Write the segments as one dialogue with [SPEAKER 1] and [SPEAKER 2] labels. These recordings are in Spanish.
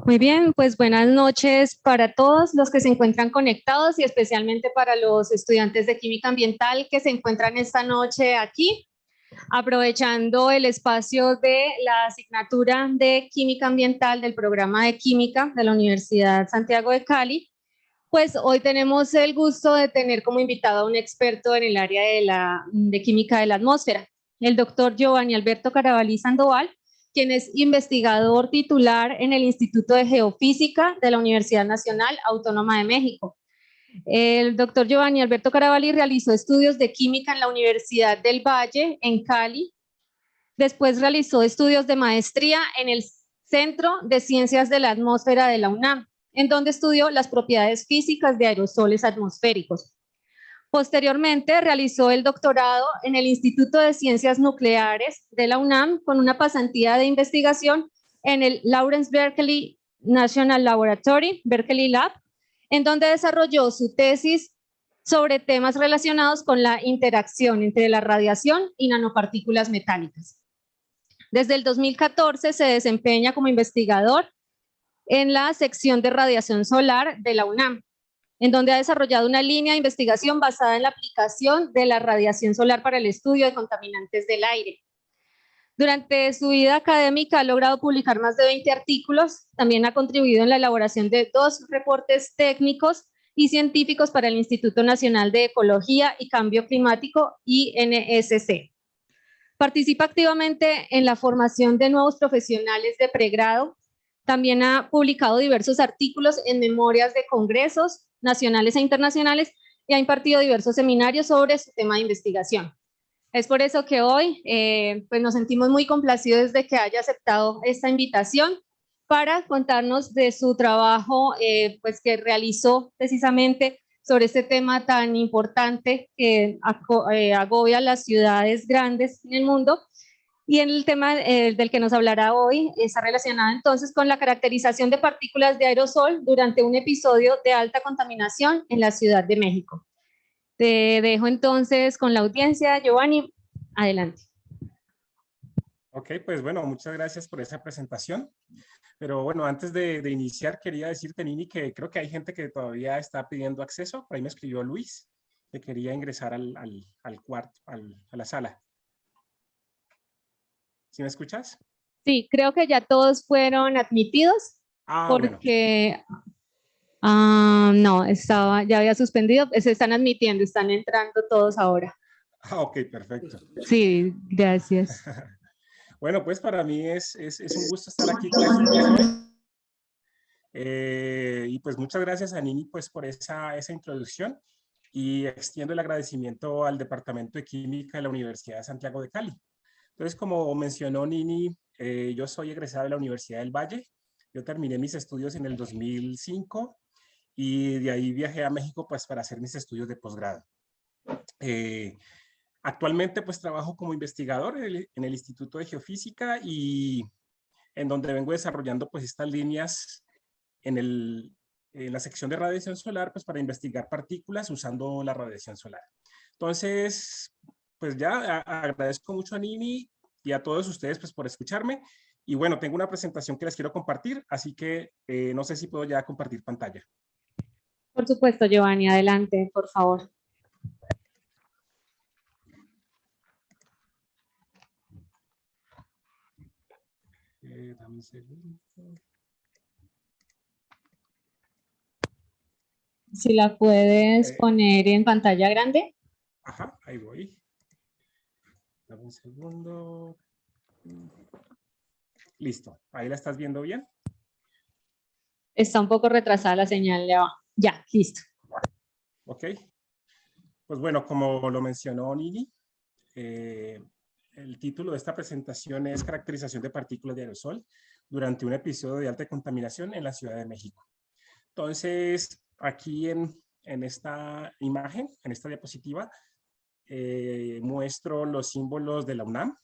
[SPEAKER 1] Muy bien, pues buenas noches para todos los que se encuentran conectados y especialmente para los estudiantes de Química Ambiental que se encuentran esta noche aquí, aprovechando el espacio de la asignatura de Química Ambiental del programa de Química de la Universidad Santiago de Cali. Pues hoy tenemos el gusto de tener como invitado a un experto en el área de química de la atmósfera, el doctor Giovanni Alberto Carabalí Sandoval, quien es investigador titular en el Instituto de Geofísica de la Universidad Nacional Autónoma de México. El doctor Giovanni Alberto Carabalí realizó estudios de química en la Universidad del Valle, en Cali. Después realizó estudios de maestría en el Centro de Ciencias de la Atmósfera de la UNAM, en donde estudió las propiedades físicas de aerosoles atmosféricos. Posteriormente realizó el doctorado en el Instituto de Ciencias Nucleares de la UNAM con una pasantía de investigación en el Lawrence Berkeley National Laboratory, Berkeley Lab, en donde desarrolló su tesis sobre temas relacionados con la interacción entre la radiación y nanopartículas metálicas. Desde el 2014 se desempeña como investigador en la sección de radiación solar de la UNAM, en donde ha desarrollado una línea de investigación basada en la aplicación de la radiación solar para el estudio de contaminantes del aire. Durante su vida académica ha logrado publicar más de 20 artículos, también ha contribuido en la elaboración de 2 reportes técnicos y científicos para el Instituto Nacional de Ecología y Cambio Climático, INSC. Participa activamente en la formación de nuevos profesionales de pregrado. También ha publicado diversos artículos en memorias de congresos nacionales e internacionales y ha impartido diversos seminarios sobre su tema de investigación. Es por eso que hoy pues nos sentimos muy complacidos de que haya aceptado esta invitación para contarnos de su trabajo pues que realizó precisamente sobre este tema tan importante que agobia a las ciudades grandes en el mundo. Y el tema del que nos hablará hoy está relacionado entonces con la caracterización de partículas de aerosol durante un episodio de alta contaminación en la Ciudad de México. Te dejo entonces con la audiencia, Giovanni, adelante.
[SPEAKER 2] Ok, pues bueno, muchas gracias por esa presentación. Pero bueno, antes de iniciar, quería decirte, Nini, que creo que hay gente que todavía está pidiendo acceso. Por ahí me escribió Luis, que quería ingresar al cuarto, a la sala. ¿Sí me escuchas?
[SPEAKER 1] Sí, creo que ya todos fueron admitidos porque no, ya había suspendido, se están admitiendo, están entrando todos ahora.
[SPEAKER 2] Ok, perfecto.
[SPEAKER 1] Sí, gracias.
[SPEAKER 2] Bueno, pues para mí es un gusto estar aquí con ustedes hoy. Y pues muchas gracias a Nini pues por esa introducción y extiendo el agradecimiento al Departamento de Química de la Universidad de Santiago de Cali. Entonces, como mencionó Nini, yo soy egresado de la Universidad del Valle. Yo terminé mis estudios en el 2005 y de ahí viajé a México pues para hacer mis estudios de posgrado. Actualmente pues trabajo como investigador en el Instituto de Geofísica y en donde vengo desarrollando pues estas líneas en la sección de radiación solar pues para investigar partículas usando la radiación solar. Entonces, pues ya agradezco mucho a Nini y a todos ustedes pues por escucharme. Y bueno, tengo una presentación que les quiero compartir, así que no sé si puedo ya compartir pantalla.
[SPEAKER 1] Por supuesto, Giovanni, adelante, por favor.
[SPEAKER 2] Dame un segundo.
[SPEAKER 1] Si la puedes poner en pantalla grande.
[SPEAKER 2] Ajá, ahí voy. Dame un segundo. Listo, ahí la estás viendo bien.
[SPEAKER 1] Está un poco retrasada la señal. Ya, listo.
[SPEAKER 2] Ok. Pues bueno, como lo mencionó Nini, el título de esta presentación es Caracterización de partículas de aerosol durante un episodio de alta contaminación en la Ciudad de México. Entonces, aquí en esta imagen, en esta diapositiva, muestro los símbolos de la UNAM.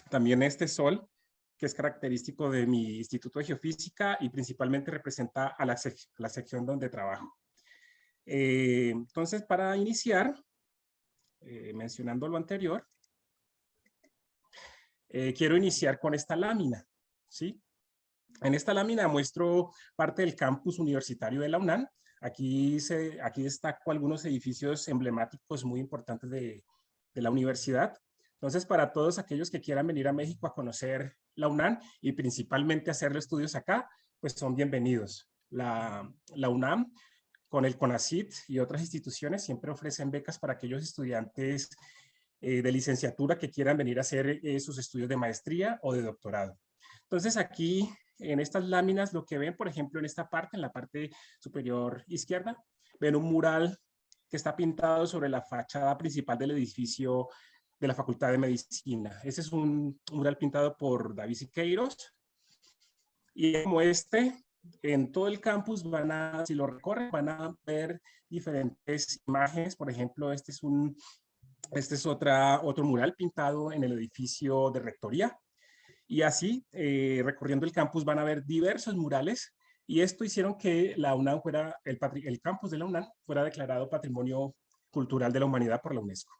[SPEAKER 2] También este sol, que es característico de mi Instituto de Geofísica y principalmente representa a la sección donde trabajo. Entonces, para iniciar, mencionando lo anterior, quiero iniciar con esta lámina, ¿sí? En esta lámina muestro parte del campus universitario de la UNAM. Aquí destaco algunos edificios emblemáticos muy importantes de la universidad. Entonces, para todos aquellos que quieran venir a México a conocer la UNAM y principalmente hacer estudios acá, pues son bienvenidos. La UNAM, con el CONACYT y otras instituciones, siempre ofrecen becas para aquellos estudiantes de licenciatura que quieran venir a hacer sus estudios de maestría o de doctorado. Entonces, aquí en estas láminas, lo que ven, por ejemplo, en esta parte, en la parte superior izquierda, ven un mural que está pintado sobre la fachada principal del edificio de la Facultad de Medicina. Ese es un mural pintado por David Siqueiros. Y como en todo el campus si lo recorren, van a ver diferentes imágenes. Por ejemplo, este es otro mural pintado en el edificio de rectoría. Y así, recorriendo el campus, van a ver diversos murales. Y esto hicieron que la UNAM el campus de la UNAM fuera declarado Patrimonio Cultural de la Humanidad por la UNESCO.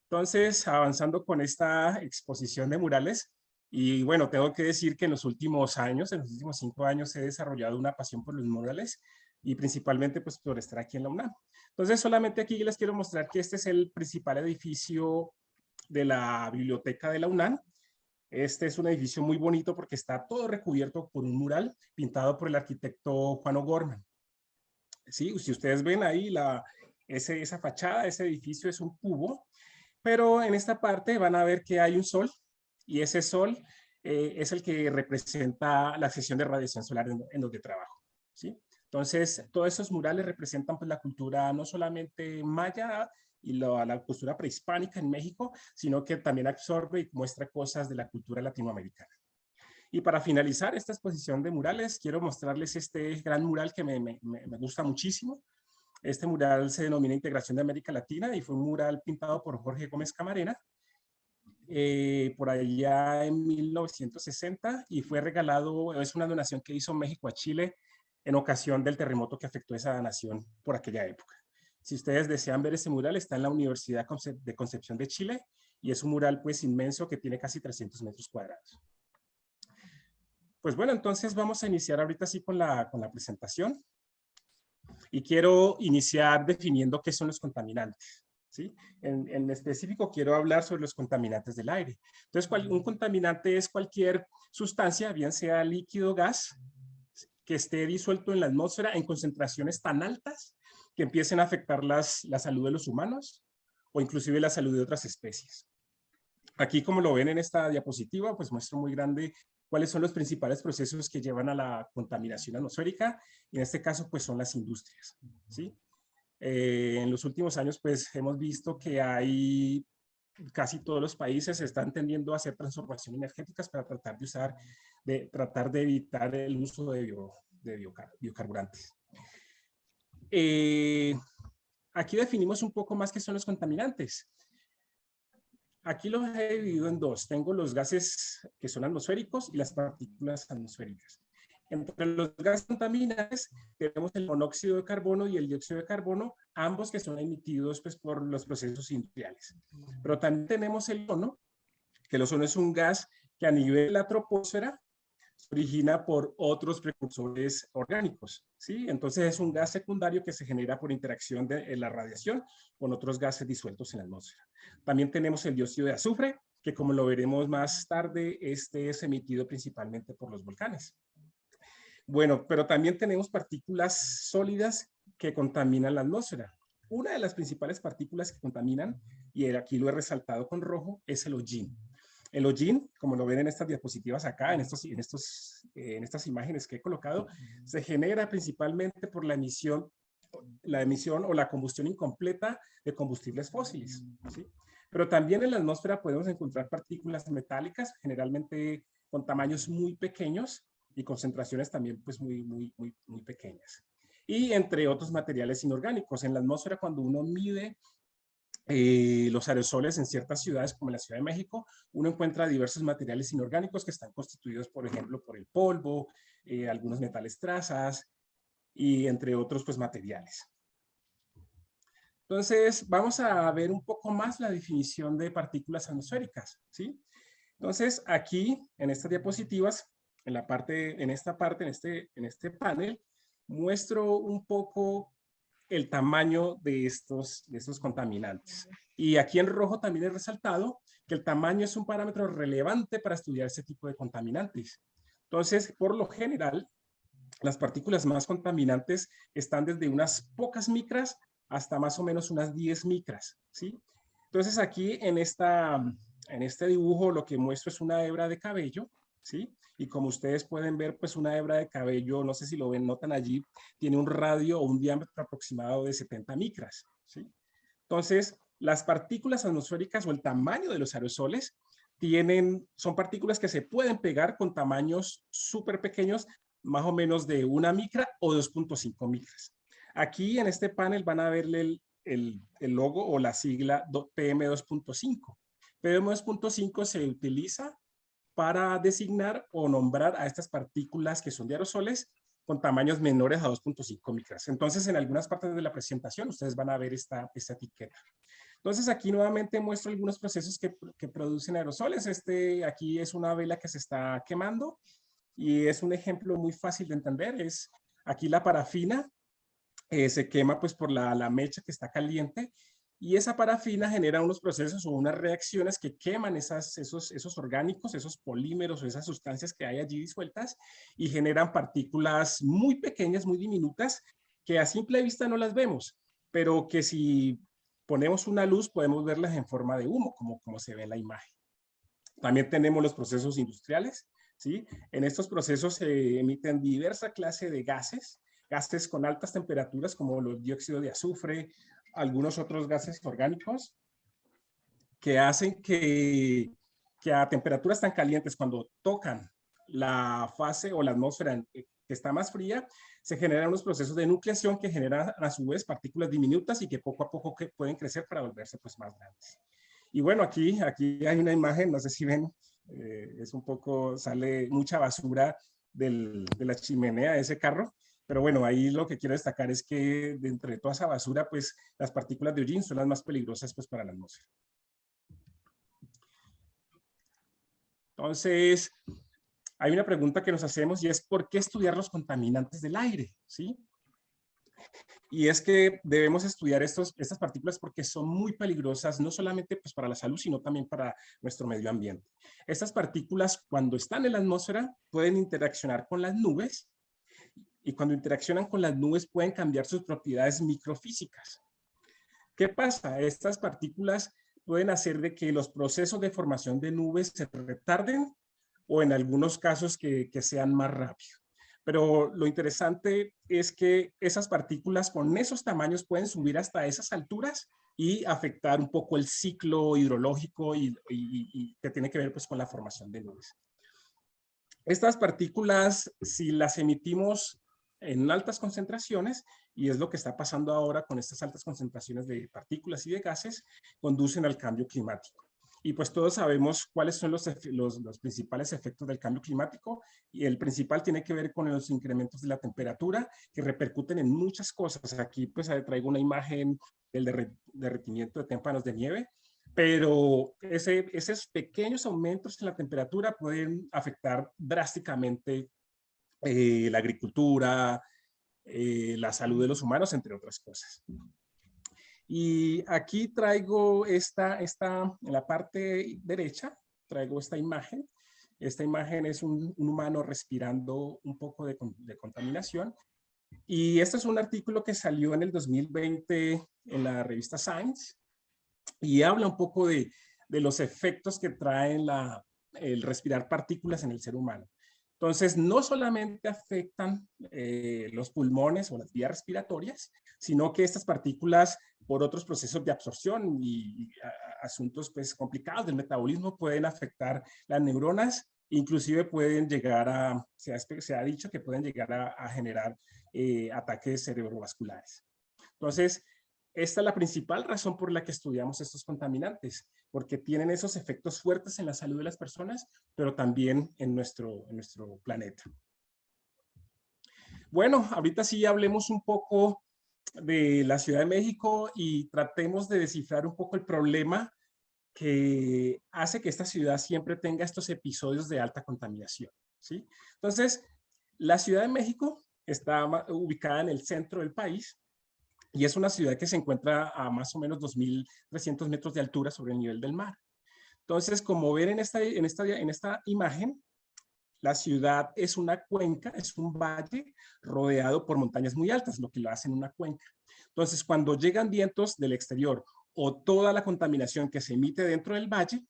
[SPEAKER 2] Entonces, avanzando con esta exposición de murales, y bueno, tengo que decir que en los últimos 5 años, he desarrollado una pasión por los murales y principalmente pues por estar aquí en la UNAM. Entonces, solamente aquí les quiero mostrar que este es el principal edificio de la biblioteca de la UNAM. Este es un edificio muy bonito porque está todo recubierto por un mural pintado por el arquitecto Juan O'Gorman. Sí, si ustedes ven ahí esa fachada, ese edificio es un cubo, pero en esta parte van a ver que hay un sol y ese sol es el que representa la sección de radiación solar en donde trabajo. ¿Sí? Entonces, todos esos murales representan pues, la cultura no solamente maya y la cultura prehispánica en México, sino que también absorbe y muestra cosas de la cultura latinoamericana. Y para finalizar esta exposición de murales, quiero mostrarles este gran mural que me gusta muchísimo. Este mural se denomina Integración de América Latina y fue un mural pintado por Jorge Gómez Camarena por allá en 1960 y fue regalado, es una donación que hizo México a Chile en ocasión del terremoto que afectó a esa nación por aquella época. Si ustedes desean ver ese mural, está en la Universidad de Concepción de Chile y es un mural pues inmenso que tiene casi 300 metros cuadrados. Pues bueno, entonces vamos a iniciar ahorita sí con la presentación. Y quiero iniciar definiendo qué son los contaminantes. ¿Sí? En específico, quiero hablar sobre los contaminantes del aire. Entonces, un contaminante es cualquier sustancia, bien sea líquido o gas, que esté disuelto en la atmósfera en concentraciones tan altas que empiecen a afectar la salud de los humanos o inclusive la salud de otras especies. Aquí, como lo ven en esta diapositiva, pues muestro muy grande cuáles son los principales procesos que llevan a la contaminación atmosférica, y en este caso, pues son las industrias, ¿sí? En los últimos años, pues hemos visto que casi todos los países están tendiendo a hacer transformaciones energéticas para tratar de evitar el uso de biocarburantes. Aquí definimos un poco más qué son los contaminantes. Aquí los he dividido en dos. Tengo los gases que son atmosféricos y las partículas atmosféricas. Entre los gases contaminantes tenemos el monóxido de carbono y el dióxido de carbono, ambos que son emitidos pues, por los procesos industriales. Pero también tenemos el ozono, que el ozono es un gas que a nivel de la troposfera se origina por otros precursores orgánicos, ¿sí? Entonces es un gas secundario que se genera por interacción de la radiación con otros gases disueltos en la atmósfera. También tenemos el dióxido de azufre, que como lo veremos más tarde, este es emitido principalmente por los volcanes. Bueno, pero también tenemos partículas sólidas que contaminan la atmósfera. Una de las principales partículas que contaminan, y aquí lo he resaltado con rojo, es el hollín. El hollín, como lo ven en estas diapositivas acá, en estas imágenes que he colocado, se genera principalmente por la emisión o la combustión incompleta de combustibles fósiles, ¿sí? Pero también en la atmósfera podemos encontrar partículas metálicas, generalmente con tamaños muy pequeños y concentraciones también pues muy pequeñas. Y entre otros materiales inorgánicos. En la atmósfera, cuando uno mide los aerosoles en ciertas ciudades como la Ciudad de México, uno encuentra diversos materiales inorgánicos que están constituidos, por ejemplo, por el polvo, algunos metales trazas y entre otros pues materiales. Entonces, vamos a ver un poco más la definición de partículas atmosféricas, ¿sí? Entonces, aquí, en estas diapositivas, en esta parte, en este panel, muestro un poco el tamaño de estos contaminantes. Y aquí en rojo también he resaltado que el tamaño es un parámetro relevante para estudiar este tipo de contaminantes. Entonces, por lo general, las partículas más contaminantes están desde unas pocas micras hasta más o menos unas 10 micras, ¿sí? Entonces, aquí en este dibujo lo que muestro es una hebra de cabello, ¿sí? Y como ustedes pueden ver, pues una hebra de cabello, no sé si lo ven, notan allí, tiene un radio o un diámetro aproximado de 70 micras, ¿sí? Entonces, las partículas atmosféricas o el tamaño de los aerosoles son partículas que se pueden pegar con tamaños súper pequeños, más o menos de 1 micra o 2.5 micras. Aquí en este panel van a verle el logo o la sigla PM2.5. PM2.5 se utiliza para designar o nombrar a estas partículas que son de aerosoles con tamaños menores a 2.5 micras. Entonces, en algunas partes de la presentación, ustedes van a ver esta etiqueta. Entonces, aquí nuevamente muestro algunos procesos que producen aerosoles. Aquí es una vela que se está quemando y es un ejemplo muy fácil de entender. Aquí la parafina se quema pues por la mecha que está caliente y esa parafina genera unos procesos o unas reacciones que queman esos orgánicos, esos polímeros o esas sustancias que hay allí disueltas y generan partículas muy pequeñas, muy diminutas, que a simple vista no las vemos, pero que si ponemos una luz podemos verlas en forma de humo, como se ve en la imagen. También tenemos los procesos industriales, ¿sí? En estos procesos se emiten diversa clase de gases con altas temperaturas como los dióxido de azufre, algunos otros gases orgánicos que hacen que a temperaturas tan calientes, cuando tocan la fase o la atmósfera que está más fría, se generan unos procesos de nucleación que generan a su vez partículas diminutas y que poco a poco pueden crecer para volverse pues más grandes. Y bueno, aquí hay una imagen, no sé si ven, es un poco, sale mucha basura de la chimenea de ese carro. Pero bueno, ahí lo que quiero destacar es que de entre toda esa basura, pues las partículas de hollín son las más peligrosas pues para la atmósfera. Entonces, hay una pregunta que nos hacemos y es ¿por qué estudiar los contaminantes del aire? ¿Sí? Y es que debemos estudiar estas partículas porque son muy peligrosas, no solamente pues, para la salud, sino también para nuestro medio ambiente. Estas partículas, cuando están en la atmósfera, pueden interaccionar con las nubes y cuando interaccionan con las nubes pueden cambiar sus propiedades microfísicas. ¿Qué pasa? Estas partículas pueden hacer de que los procesos de formación de nubes se retarden o en algunos casos que sean más rápidos. Pero lo interesante es que esas partículas con esos tamaños pueden subir hasta esas alturas y afectar un poco el ciclo hidrológico y que tiene que ver pues con la formación de nubes. Estas partículas, si las emitimos en altas concentraciones, y es lo que está pasando ahora con estas altas concentraciones de partículas y de gases, conducen al cambio climático. Y pues todos sabemos cuáles son los principales efectos del cambio climático, y el principal tiene que ver con los incrementos de la temperatura que repercuten en muchas cosas. Aquí pues traigo una imagen del derretimiento de témpanos de nieve, pero esos pequeños aumentos en la temperatura pueden afectar drásticamente la agricultura, la salud de los humanos, entre otras cosas. Y aquí traigo en la parte derecha, traigo esta imagen. Esta imagen es un humano respirando un poco de contaminación. Y este es un artículo que salió en el 2020 en la revista Science y habla un poco de los efectos que trae el respirar partículas en el ser humano. Entonces, no solamente afectan los pulmones o las vías respiratorias, sino que estas partículas, por otros procesos de absorción y asuntos pues, complicados del metabolismo, pueden afectar las neuronas, inclusive pueden llegar se ha dicho que pueden llegar a generar ataques cerebrovasculares. Entonces, esta es la principal razón por la que estudiamos estos contaminantes, porque tienen esos efectos fuertes en la salud de las personas, pero también en nuestro planeta. Bueno, ahorita sí hablemos un poco de la Ciudad de México y tratemos de descifrar un poco el problema que hace que esta ciudad siempre tenga estos episodios de alta contaminación. ¿sí? Entonces, la Ciudad de México está ubicada en el centro del país y es una ciudad que se encuentra a más o menos 2.300 metros de altura sobre el nivel del mar. Entonces, como ven en esta imagen, la ciudad es una cuenca, es un valle rodeado por montañas muy altas, lo que lo hace en una cuenca. Entonces, cuando llegan vientos del exterior o toda la contaminación que se emite dentro del valle,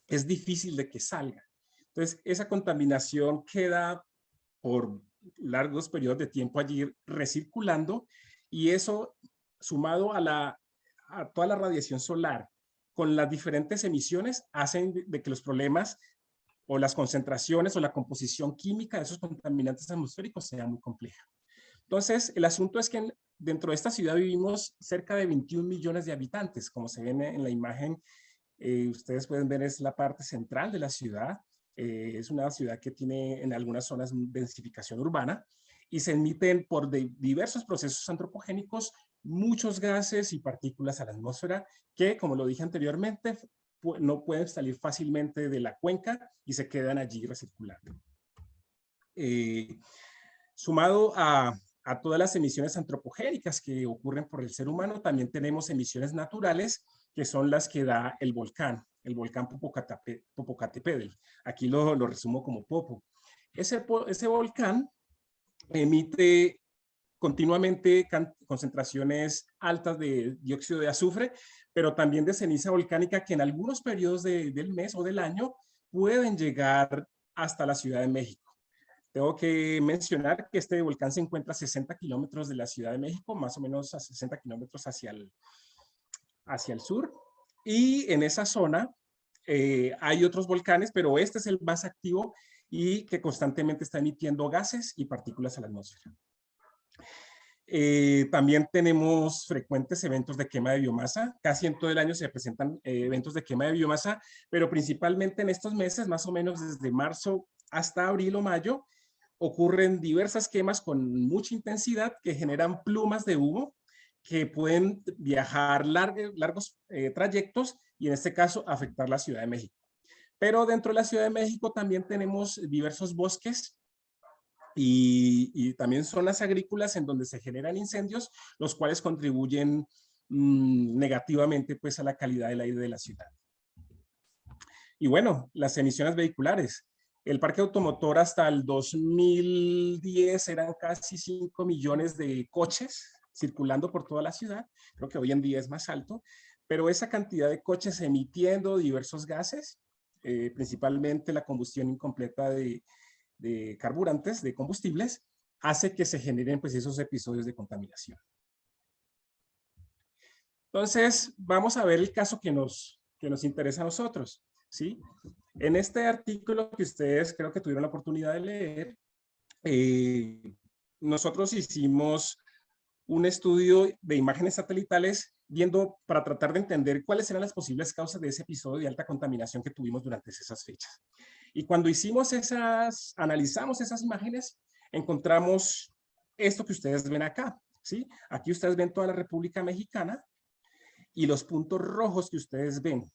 [SPEAKER 2] es difícil de que salga. Entonces, esa contaminación queda por largos periodos de tiempo allí recirculando y eso, sumado a toda la radiación solar, con las diferentes emisiones, hacen de que los problemas o las concentraciones o la composición química de esos contaminantes atmosféricos sea muy compleja. Entonces, el asunto es que dentro de esta ciudad vivimos cerca de 21 millones de habitantes, como se ve en la imagen. Ustedes pueden ver, es la parte central de la ciudad. Es una ciudad que tiene en algunas zonas densificación urbana y se emiten por diversos procesos antropogénicos muchos gases y partículas a la atmósfera que, como lo dije anteriormente, no pueden salir fácilmente de la cuenca y se quedan allí recirculando. Sumado a todas las emisiones antropogénicas que ocurren por el ser humano, también tenemos emisiones naturales, que son las que da el volcán Popocatépetl. Aquí lo resumo como Popo. Ese volcán emite continuamente concentraciones altas de dióxido de azufre, pero también de ceniza volcánica que en algunos periodos del mes o del año pueden llegar hasta la Ciudad de México. Tengo que mencionar que este volcán se encuentra a 60 kilómetros de la Ciudad de México, más o menos a 60 kilómetros hacia el sur. Y en esa zona hay otros volcanes, pero este es el más activo y que constantemente está emitiendo gases y partículas a la atmósfera. También tenemos frecuentes eventos de quema de biomasa. Casi en todo el año se presentan eventos de quema de biomasa, pero principalmente en estos meses, más o menos desde marzo hasta abril o mayo, ocurren diversas quemas con mucha intensidad que generan plumas de humo que pueden viajar largos trayectos y en este caso afectar la Ciudad de México. Pero dentro de la Ciudad de México también tenemos diversos bosques y también zonas agrícolas en donde se generan incendios, los cuales contribuyen negativamente pues, a la calidad del aire de la ciudad. Y bueno, las emisiones vehiculares. El parque automotor hasta el 2010 eran casi 5 millones de coches circulando por toda la ciudad. Creo que hoy en día es más alto, pero esa cantidad de coches emitiendo diversos gases, principalmente la combustión incompleta de carburantes, de combustibles, hace que se generen pues, esos episodios de contaminación. Entonces, vamos a ver el caso que nos interesa a nosotros, ¿sí? En este artículo que ustedes creo que tuvieron la oportunidad de leer, nosotros hicimos un estudio de imágenes satelitales viendo para tratar de entender cuáles eran las posibles causas de ese episodio de alta contaminación que tuvimos durante esas fechas. Y cuando analizamos esas imágenes, encontramos esto que ustedes ven acá, ¿sí? Aquí ustedes ven toda la República Mexicana y los puntos rojos que ustedes ven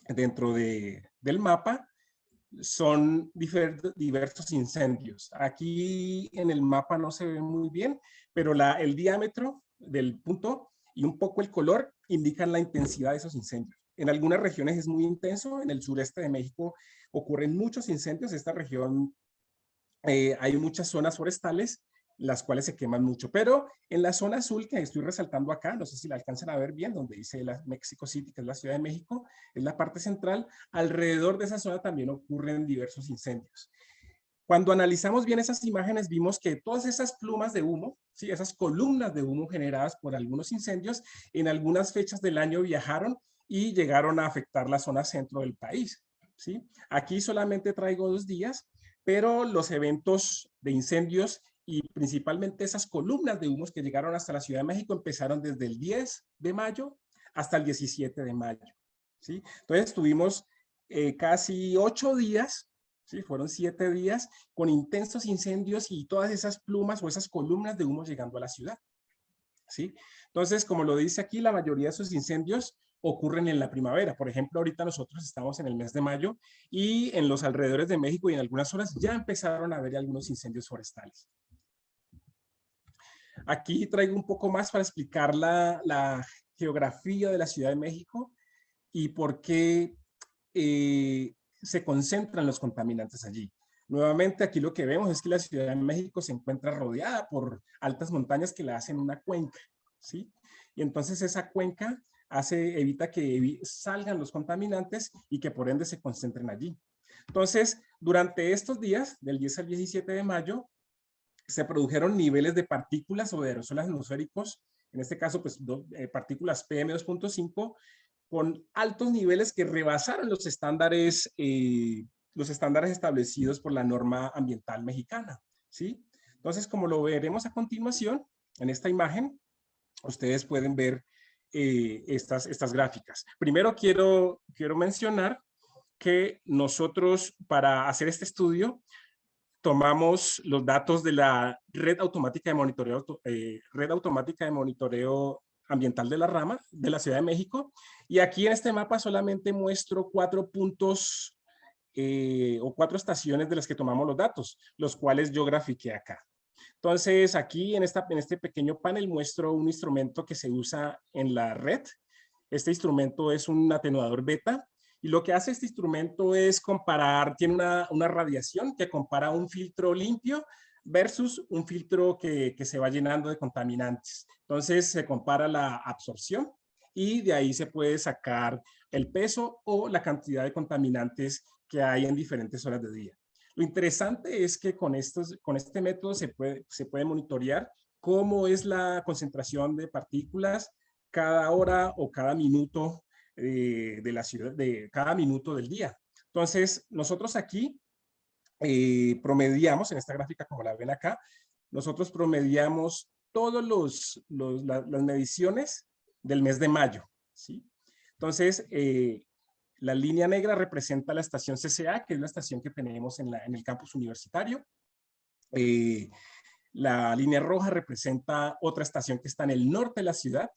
[SPEAKER 2] dentro del mapa son diversos incendios. Aquí en el mapa no se ve muy bien, pero el diámetro del punto y un poco el color indican la intensidad de esos incendios. En algunas regiones es muy intenso, en el sureste de México ocurren muchos incendios, esta región hay muchas zonas forestales, las cuales se queman mucho, pero en la zona azul que estoy resaltando acá, no sé si la alcanzan a ver bien, donde dice la Mexico City, que es la Ciudad de México, es la parte central, alrededor de esa zona también ocurren diversos incendios. Cuando analizamos bien esas imágenes, vimos que todas esas plumas de humo, ¿sí? Esas columnas de humo generadas por algunos incendios, en algunas fechas del año viajaron y llegaron a afectar la zona centro del país, ¿sí? Aquí solamente traigo 2 días, pero los eventos de incendios y principalmente esas columnas de humos que llegaron hasta la Ciudad de México empezaron desde el 10 de mayo hasta el 17 de mayo, ¿sí? Entonces tuvimos casi 8 días, ¿sí? Fueron 7 días con intensos incendios y todas esas plumas o esas columnas de humo llegando a la ciudad, ¿sí? Entonces, como lo dice aquí, la mayoría de esos incendios ocurren en la primavera. Por ejemplo, ahorita nosotros estamos en el mes de mayo y en los alrededores de México y en algunas zonas ya empezaron a haber algunos incendios forestales. Aquí traigo un poco más para explicar la geografía de la Ciudad de México y por qué se concentran los contaminantes allí. Nuevamente, aquí lo que vemos es que la Ciudad de México se encuentra rodeada por altas montañas que la hacen una cuenca, ¿sí? Y entonces esa cuenca evita que salgan los contaminantes y que por ende se concentren allí. Entonces, durante estos días, del 10 al 17 de mayo, se produjeron niveles de partículas o de aerosoles atmosféricos, en este caso, pues, partículas PM2.5, con altos niveles que rebasaron los estándares establecidos por la norma ambiental mexicana, ¿sí? Entonces, como lo veremos a continuación, en esta imagen, ustedes pueden ver estas gráficas. Primero quiero mencionar que nosotros, para hacer este estudio, tomamos los datos de la red automática de monitoreo ambiental de la rama de la Ciudad de México, y aquí en este mapa solamente muestro 4 puntos o 4 estaciones de las que tomamos los datos, los cuales yo grafiqué acá. Entonces aquí en este pequeño panel muestro un instrumento que se usa en la red. Este instrumento es un atenuador beta, y lo que hace este instrumento es comparar, tiene una radiación que compara un filtro limpio versus un filtro que se va llenando de contaminantes. Entonces se compara la absorción y de ahí se puede sacar el peso o la cantidad de contaminantes que hay en diferentes horas de día. Lo interesante es que con este método se puede monitorear cómo es la concentración de partículas cada hora o cada minuto de la ciudad, de cada minuto del día. Entonces, nosotros aquí promediamos, en esta gráfica como la ven acá, nosotros promediamos todas las mediciones del mes de mayo, ¿sí? Entonces, la línea negra representa la estación CCA, que es la estación que tenemos en el campus universitario. La línea roja representa otra estación que está en el norte de la ciudad.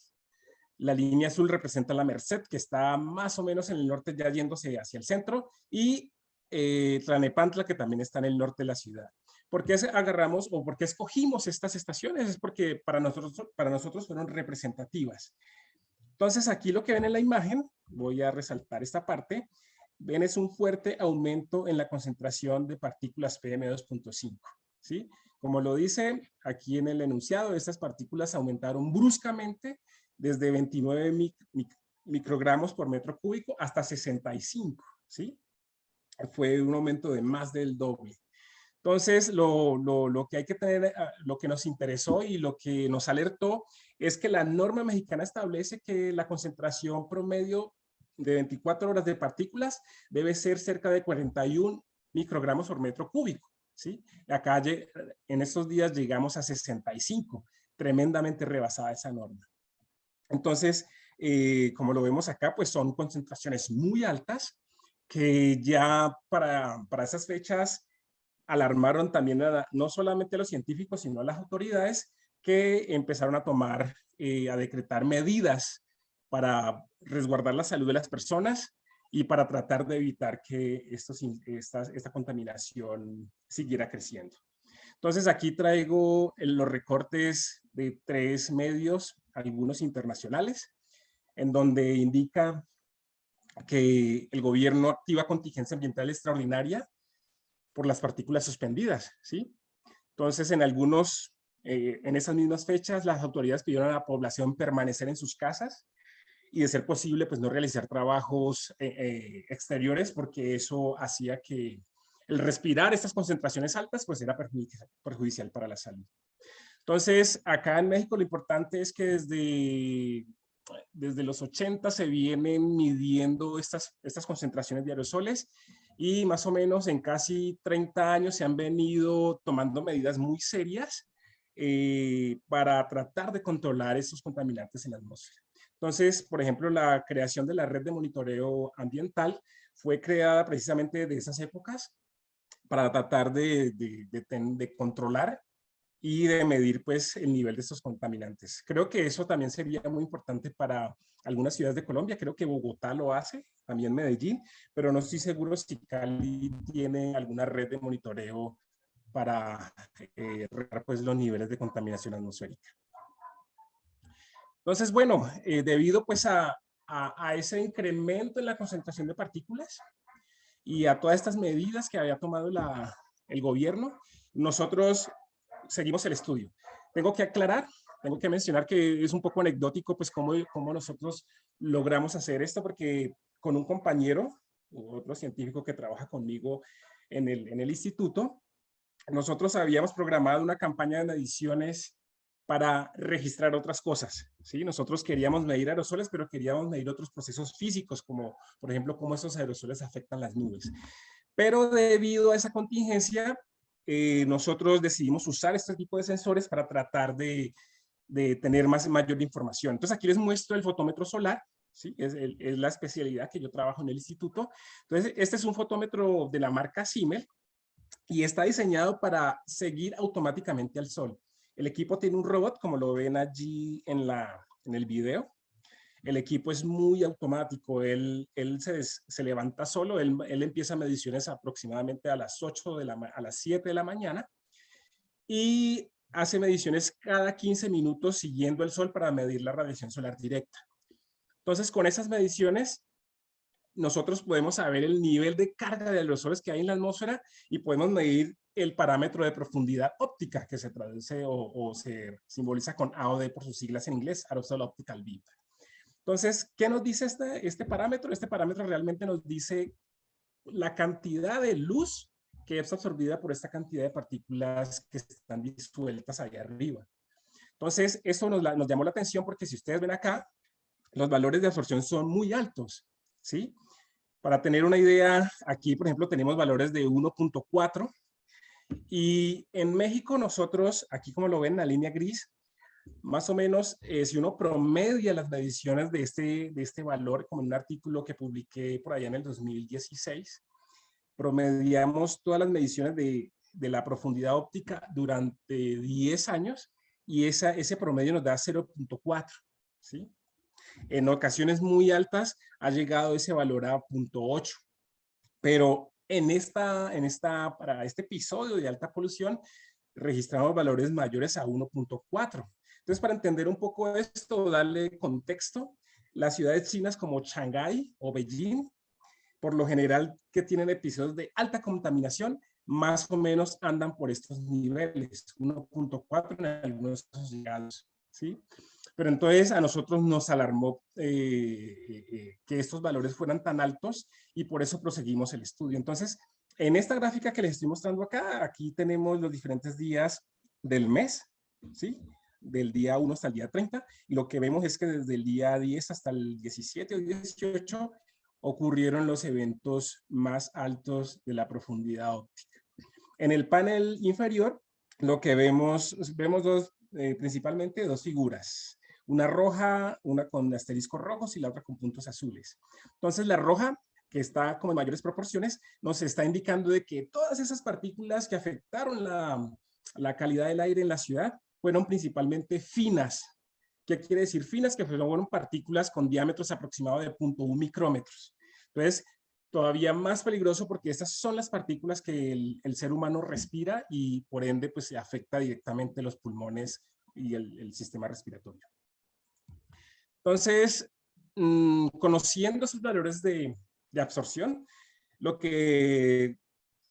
[SPEAKER 2] La línea azul representa la Merced, que está más o menos en el norte, ya yéndose hacia el centro, y Tlalnepantla, que también está en el norte de la ciudad. ¿Por qué agarramos o por qué escogimos estas estaciones? Es porque para nosotros fueron representativas. Entonces, aquí lo que ven en la imagen, voy a resaltar esta parte, ven es un fuerte aumento en la concentración de partículas PM2.5, ¿sí? Como lo dice aquí en el enunciado, estas partículas aumentaron bruscamente desde 29 microgramos por metro cúbico hasta 65, ¿sí? Fue un aumento de más del doble. Entonces, lo que hay que tener, lo que nos interesó y lo que nos alertó es que la norma mexicana establece que la concentración promedio de 24 horas de partículas debe ser cerca de 41 microgramos por metro cúbico, ¿sí? Acá en estos días llegamos a 65, tremendamente rebasada esa norma. Entonces, como lo vemos acá, pues son concentraciones muy altas que ya para esas fechas alarmaron también no solamente a los científicos, sino a las autoridades que empezaron a tomar, a decretar medidas para resguardar la salud de las personas y para tratar de evitar que esta contaminación siguiera creciendo. Entonces aquí traigo los recortes de 3 medios, algunos internacionales, en donde indica que el gobierno activa contingencia ambiental extraordinaria por las partículas suspendidas, ¿sí? Entonces, en esas mismas fechas, las autoridades pidieron a la población permanecer en sus casas y, de ser posible, pues no realizar trabajos exteriores, porque eso hacía que el respirar estas concentraciones altas, pues era perjudicial para la salud. Entonces, acá en México lo importante es que desde los 80 se vienen midiendo estas concentraciones de aerosoles, y más o menos en casi 30 años se han venido tomando medidas muy serias para tratar de controlar estos contaminantes en la atmósfera. Entonces, por ejemplo, la creación de la red de monitoreo ambiental fue creada precisamente de esas épocas para tratar de controlar y de medir pues el nivel de estos contaminantes. Creo que eso también sería muy importante para algunas ciudades de Colombia. Creo que Bogotá lo hace, también Medellín, pero no estoy seguro si Cali tiene alguna red de monitoreo para regar pues los niveles de contaminación atmosférica. Entonces, bueno, debido pues a ese incremento en la concentración de partículas y a todas estas medidas que había tomado el gobierno, nosotros seguimos el estudio. Tengo que aclarar, tengo que mencionar que es un poco anecdótico pues cómo nosotros logramos hacer esto, porque con un compañero, otro científico que trabaja conmigo en el instituto, nosotros habíamos programado una campaña de mediciones para registrar otras cosas, ¿sí? Nosotros queríamos medir aerosoles, pero queríamos medir otros procesos físicos, como por ejemplo cómo esos aerosoles afectan las nubes. Pero debido a esa contingencia, nosotros decidimos usar este tipo de sensores para tratar de tener mayor información. Entonces aquí les muestro el fotómetro solar, ¿sí? Es la especialidad que yo trabajo en el instituto. Entonces este es un fotómetro de la marca Simmel y está diseñado para seguir automáticamente al sol. El equipo tiene un robot, como lo ven allí en el video. El equipo es muy automático, él se levanta solo, él empieza mediciones aproximadamente a las 7 de la mañana y hace mediciones cada 15 minutos siguiendo el sol para medir la radiación solar directa. Entonces, con esas mediciones, nosotros podemos saber el nivel de carga de aerosoles que hay en la atmósfera y podemos medir el parámetro de profundidad óptica, que se traduce o se simboliza con AOD por sus siglas en inglés, Aerosol Optical Depth. Entonces, ¿qué nos dice este parámetro? Este parámetro realmente nos dice la cantidad de luz que es absorbida por esta cantidad de partículas que están disueltas allá arriba. Entonces, esto nos llamó la atención porque si ustedes ven acá, los valores de absorción son muy altos, ¿sí? Para tener una idea, aquí, por ejemplo, tenemos valores de 1.4 y en México nosotros, aquí como lo ven, la línea gris, más o menos, si uno promedia las mediciones de este valor, como en un artículo que publiqué por allá en el 2016, promediamos todas las mediciones de la profundidad óptica durante 10 años y ese promedio nos da 0.4, ¿sí? En ocasiones muy altas ha llegado ese valor a 0.8, pero para este episodio de alta polución registramos valores mayores a 1.4. Entonces, para entender un poco esto, darle contexto, las ciudades chinas como Shanghái o Beijing, por lo general que tienen episodios de alta contaminación, más o menos andan por estos niveles, 1.4 en algunos llegados, ¿sí? Pero entonces a nosotros nos alarmó que estos valores fueran tan altos y por eso proseguimos el estudio. Entonces, en esta gráfica que les estoy mostrando acá, aquí tenemos los diferentes días del mes, ¿sí? Del día 1 hasta el día 30, y lo que vemos es que desde el día 10 hasta el 17 o 18 ocurrieron los eventos más altos de la profundidad óptica. En el panel inferior, lo que vemos principalmente dos figuras. Una roja, una con asteriscos rojos y la otra con puntos azules. Entonces la roja, que está como en mayores proporciones, nos está indicando de que todas esas partículas que afectaron la calidad del aire en la ciudad fueron principalmente finas. ¿Qué quiere decir finas? Que fueron partículas con diámetros aproximados de 0.1 micrómetros. Entonces, todavía más peligroso porque estas son las partículas que el ser humano respira y por ende pues se afecta directamente los pulmones y el sistema respiratorio. Entonces, conociendo esos valores de absorción, lo que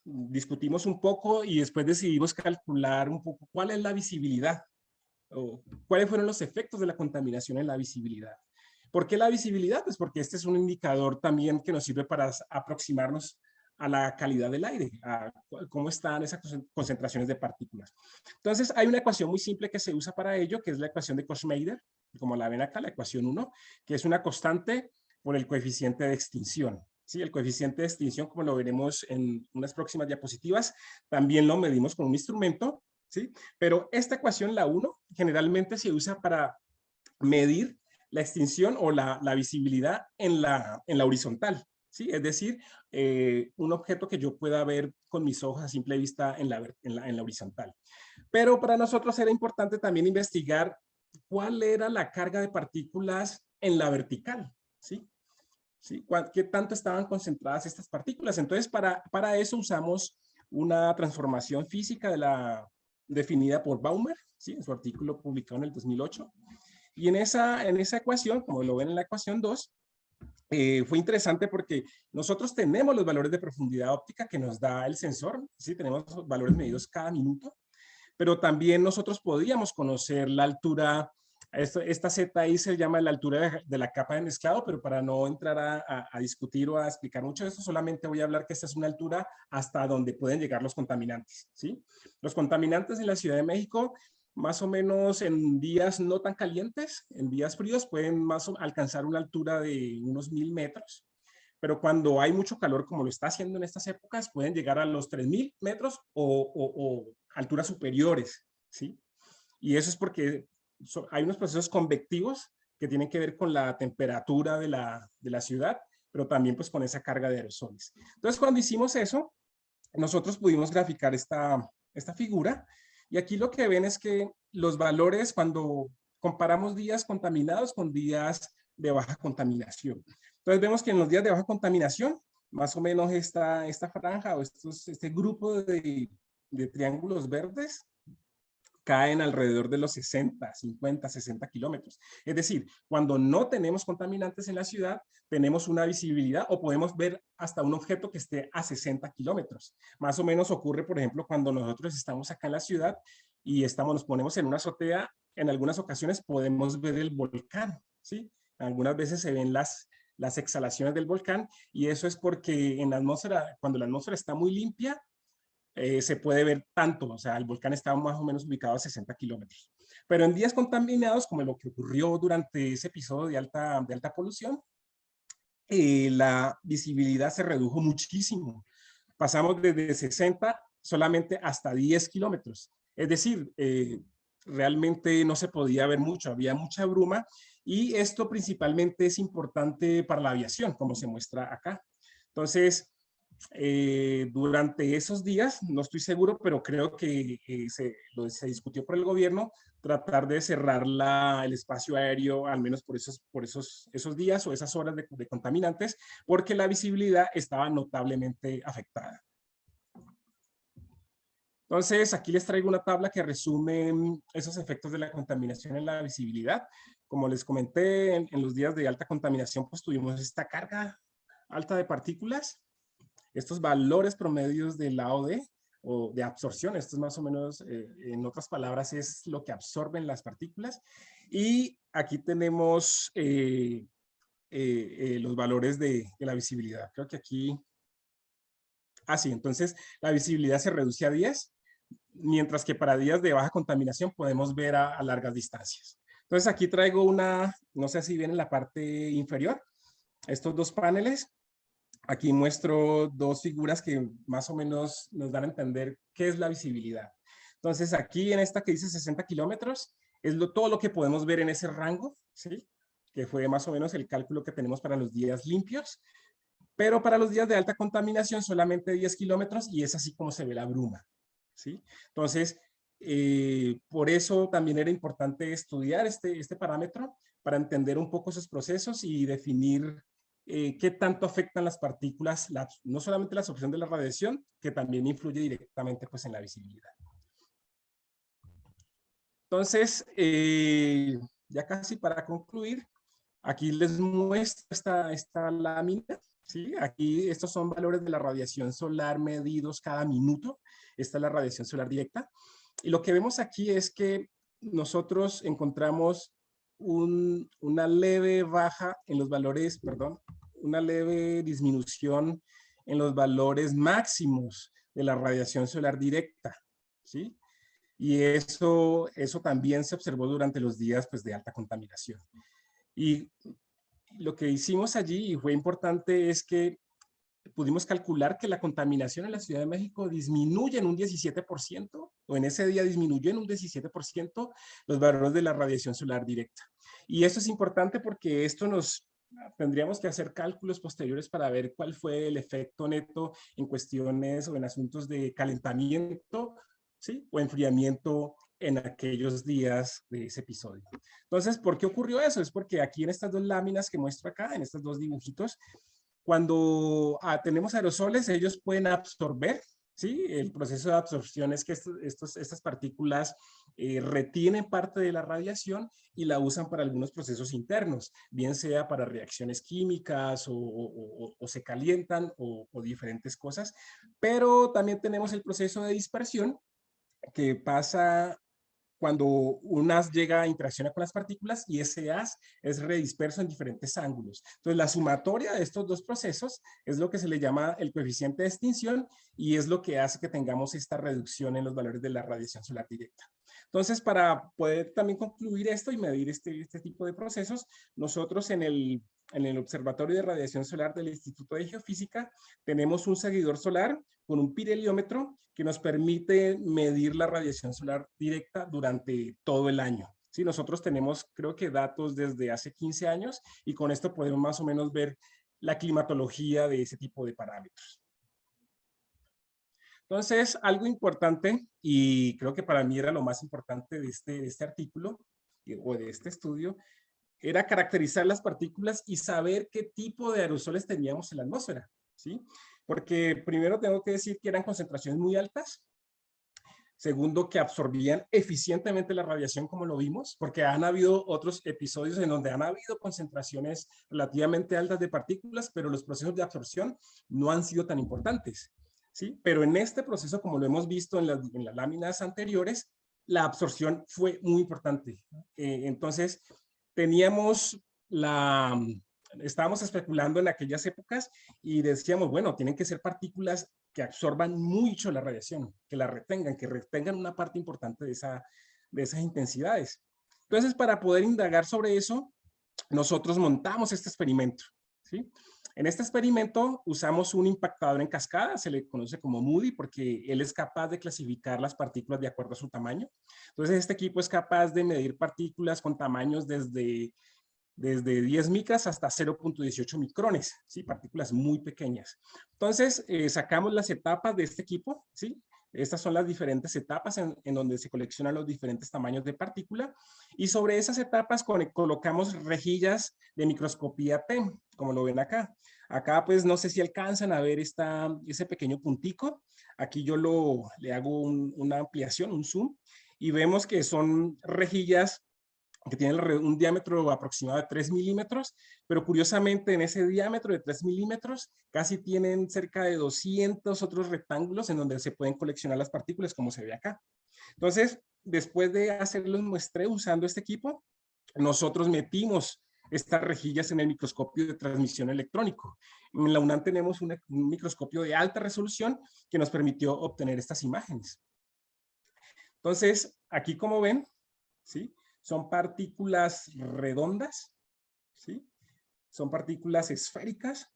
[SPEAKER 2] discutimos un poco y después decidimos calcular un poco cuál es la visibilidad o cuáles fueron los efectos de la contaminación en la visibilidad. ¿Por qué la visibilidad? Pues porque este es un indicador también que nos sirve para aproximarnos a la calidad del aire, a cómo están esas concentraciones de partículas. Entonces, hay una ecuación muy simple que se usa para ello, que es la ecuación de Koch-Mader, como la ven acá, la ecuación 1, que es una constante por el coeficiente de extinción. ¿Sí? El coeficiente de extinción, como lo veremos en unas próximas diapositivas, también lo medimos con un instrumento, ¿sí? Pero esta ecuación, la 1, generalmente se usa para medir la extinción o la visibilidad en la horizontal, ¿sí? Es decir, un objeto que yo pueda ver con mis ojos a simple vista en la horizontal. Pero para nosotros era importante también investigar cuál era la carga de partículas en la vertical, ¿sí? ¿Sí? ¿Qué tanto estaban concentradas estas partículas? Entonces, para eso usamos una transformación física definida por Baumer, ¿sí? En su artículo publicado en el 2008. Y en esa ecuación, como lo ven en la ecuación 2, fue interesante porque nosotros tenemos los valores de profundidad óptica que nos da el sensor, ¿sí? Tenemos valores medidos cada minuto, pero también nosotros podíamos conocer la altura. Esta ZI se llama la altura de la capa de mezclado, pero para no entrar a discutir o a explicar mucho de esto, solamente voy a hablar que esta es una altura hasta donde pueden llegar los contaminantes, ¿sí? Los contaminantes en la Ciudad de México, más o menos en días no tan calientes, en días fríos, pueden alcanzar una altura de unos 1000 metros, pero cuando hay mucho calor, como lo está haciendo en estas épocas, pueden llegar a los 3000 metros o alturas superiores, ¿sí? Y eso es porque hay unos procesos convectivos que tienen que ver con la temperatura de la ciudad, pero también pues con esa carga de aerosoles. Entonces, cuando hicimos eso, nosotros pudimos graficar esta figura, y aquí lo que ven es que los valores, cuando comparamos días contaminados con días de baja contaminación. Entonces vemos que en los días de baja contaminación, más o menos esta franja o este grupo de triángulos verdes caen alrededor de los 60, 50, 60 kilómetros. Es decir, cuando no tenemos contaminantes en la ciudad, tenemos una visibilidad o podemos ver hasta un objeto que esté a 60 kilómetros. Más o menos ocurre, por ejemplo, cuando nosotros estamos acá en la ciudad y nos ponemos en una azotea, en algunas ocasiones podemos ver el volcán, ¿sí? Algunas veces se ven las exhalaciones del volcán, y eso es porque en la atmósfera, cuando la atmósfera está muy limpia, se puede ver tanto, o sea, el volcán está más o menos ubicado a 60 kilómetros. Pero en días contaminados, como lo que ocurrió durante ese episodio de alta polución, la visibilidad se redujo muchísimo. Pasamos desde 60 solamente hasta 10 kilómetros. Es decir, realmente no se podía ver mucho, había mucha bruma, y esto principalmente es importante para la aviación, como se muestra acá. Entonces, durante esos días, no estoy seguro, pero creo que se discutió por el gobierno tratar de cerrar el espacio aéreo, al menos por esos días o esas horas de contaminantes, porque la visibilidad estaba notablemente afectada. Entonces, aquí les traigo una tabla que resume esos efectos de la contaminación en la visibilidad. Como les comenté, en los días de alta contaminación, pues tuvimos esta carga alta de partículas, estos valores promedios de la AOD o de absorción. Esto es más o menos, en otras palabras, es lo que absorben las partículas. Y aquí tenemos los valores de la visibilidad. Creo que aquí, sí, entonces la visibilidad se reduce a 10, mientras que para días de baja contaminación podemos ver a largas distancias. Entonces aquí traigo no sé si ven en la parte inferior, estos dos paneles. Aquí muestro dos figuras que más o menos nos dan a entender qué es la visibilidad. Entonces, aquí en esta que dice 60 kilómetros, es todo lo que podemos ver en ese rango, ¿sí? Que fue más o menos el cálculo que tenemos para los días limpios, pero para los días de alta contaminación solamente 10 kilómetros, y es así como se ve la bruma, ¿sí? Entonces, por eso también era importante estudiar este parámetro para entender un poco esos procesos y definir qué tanto afectan las partículas, no solamente la absorción de la radiación, que también influye directamente pues, en la visibilidad. Entonces, ya casi para concluir, aquí les muestro esta lámina, ¿sí? Aquí estos son valores de la radiación solar medidos cada minuto. Esta es la radiación solar directa. Y lo que vemos aquí es que nosotros encontramos una leve baja en los valores, perdón, una leve disminución en los valores máximos de la radiación solar directa, ¿sí? Y eso también se observó durante los días pues, de alta contaminación. Y lo que hicimos allí, y fue importante, es que pudimos calcular que la contaminación en la Ciudad de México disminuye en un 17%, o en ese día disminuyó en un 17% los valores de la radiación solar directa. Y esto es importante porque esto nos tendríamos que hacer cálculos posteriores para ver cuál fue el efecto neto en cuestiones o en asuntos de calentamiento, ¿sí? O enfriamiento en aquellos días de ese episodio. Entonces, ¿por qué ocurrió eso? Es porque aquí en estas dos láminas que muestro acá, en estos dos dibujitos, cuando tenemos aerosoles, ellos pueden absorber, ¿sí? El proceso de absorción es que estas partículas retienen parte de la radiación y la usan para algunos procesos internos, bien sea para reacciones químicas o se calientan o diferentes cosas. Pero también tenemos el proceso de dispersión que pasa cuando un haz llega a interaccionar con las partículas y ese haz es redisperso en diferentes ángulos. Entonces, la sumatoria de estos dos procesos es lo que se le llama el coeficiente de extinción y es lo que hace que tengamos esta reducción en los valores de la radiación solar directa. Entonces, para poder también concluir esto y medir este tipo de procesos, nosotros en el Observatorio de Radiación Solar del Instituto de Geofísica tenemos un seguidor solar con un pirheliómetro que nos permite medir la radiación solar directa durante todo el año. Sí, nosotros tenemos, creo que datos desde hace 15 años y con esto podemos más o menos ver la climatología de ese tipo de parámetros. Entonces, algo importante, y creo que para mí era lo más importante de este artículo o de este estudio, era caracterizar las partículas y saber qué tipo de aerosoles teníamos en la atmósfera, ¿sí? Porque primero tengo que decir que eran concentraciones muy altas. Segundo, que absorbían eficientemente la radiación, como lo vimos, porque han habido otros episodios en donde han habido concentraciones relativamente altas de partículas, pero los procesos de absorción no han sido tan importantes, ¿sí? Pero en este proceso, como lo hemos visto en las láminas anteriores, la absorción fue muy importante. Entonces, teníamos estábamos especulando en aquellas épocas y decíamos, bueno, tienen que ser partículas que absorban mucho la radiación, que la retengan, que retengan una parte importante de esas intensidades. Entonces, para poder indagar sobre eso, nosotros montamos este experimento, ¿sí? En este experimento usamos un impactador en cascada, se le conoce como Moody, porque él es capaz de clasificar las partículas de acuerdo a su tamaño. Entonces, este equipo es capaz de medir partículas con tamaños desde 10 micras hasta 0.18 micrones, ¿sí? Partículas muy pequeñas. Entonces, sacamos las etapas de este equipo, ¿sí? Estas son las diferentes etapas en donde se coleccionan los diferentes tamaños de partícula y sobre esas etapas colocamos rejillas de microscopía TEM, como lo ven acá. Acá, pues, no sé si alcanzan a ver ese pequeño puntico. Aquí yo le hago una ampliación, un zoom, y vemos que son rejillas que tienen un diámetro aproximado de 3 milímetros, pero curiosamente en ese diámetro de 3 milímetros casi tienen cerca de 200 otros rectángulos en donde se pueden coleccionar las partículas, como se ve acá. Entonces, después de hacer los muestreos usando este equipo, nosotros metimos estas rejillas en el microscopio de transmisión electrónico. En la UNAM tenemos un microscopio de alta resolución que nos permitió obtener estas imágenes. Entonces, aquí como ven, ¿sí? Son partículas redondas, ¿sí? Son partículas esféricas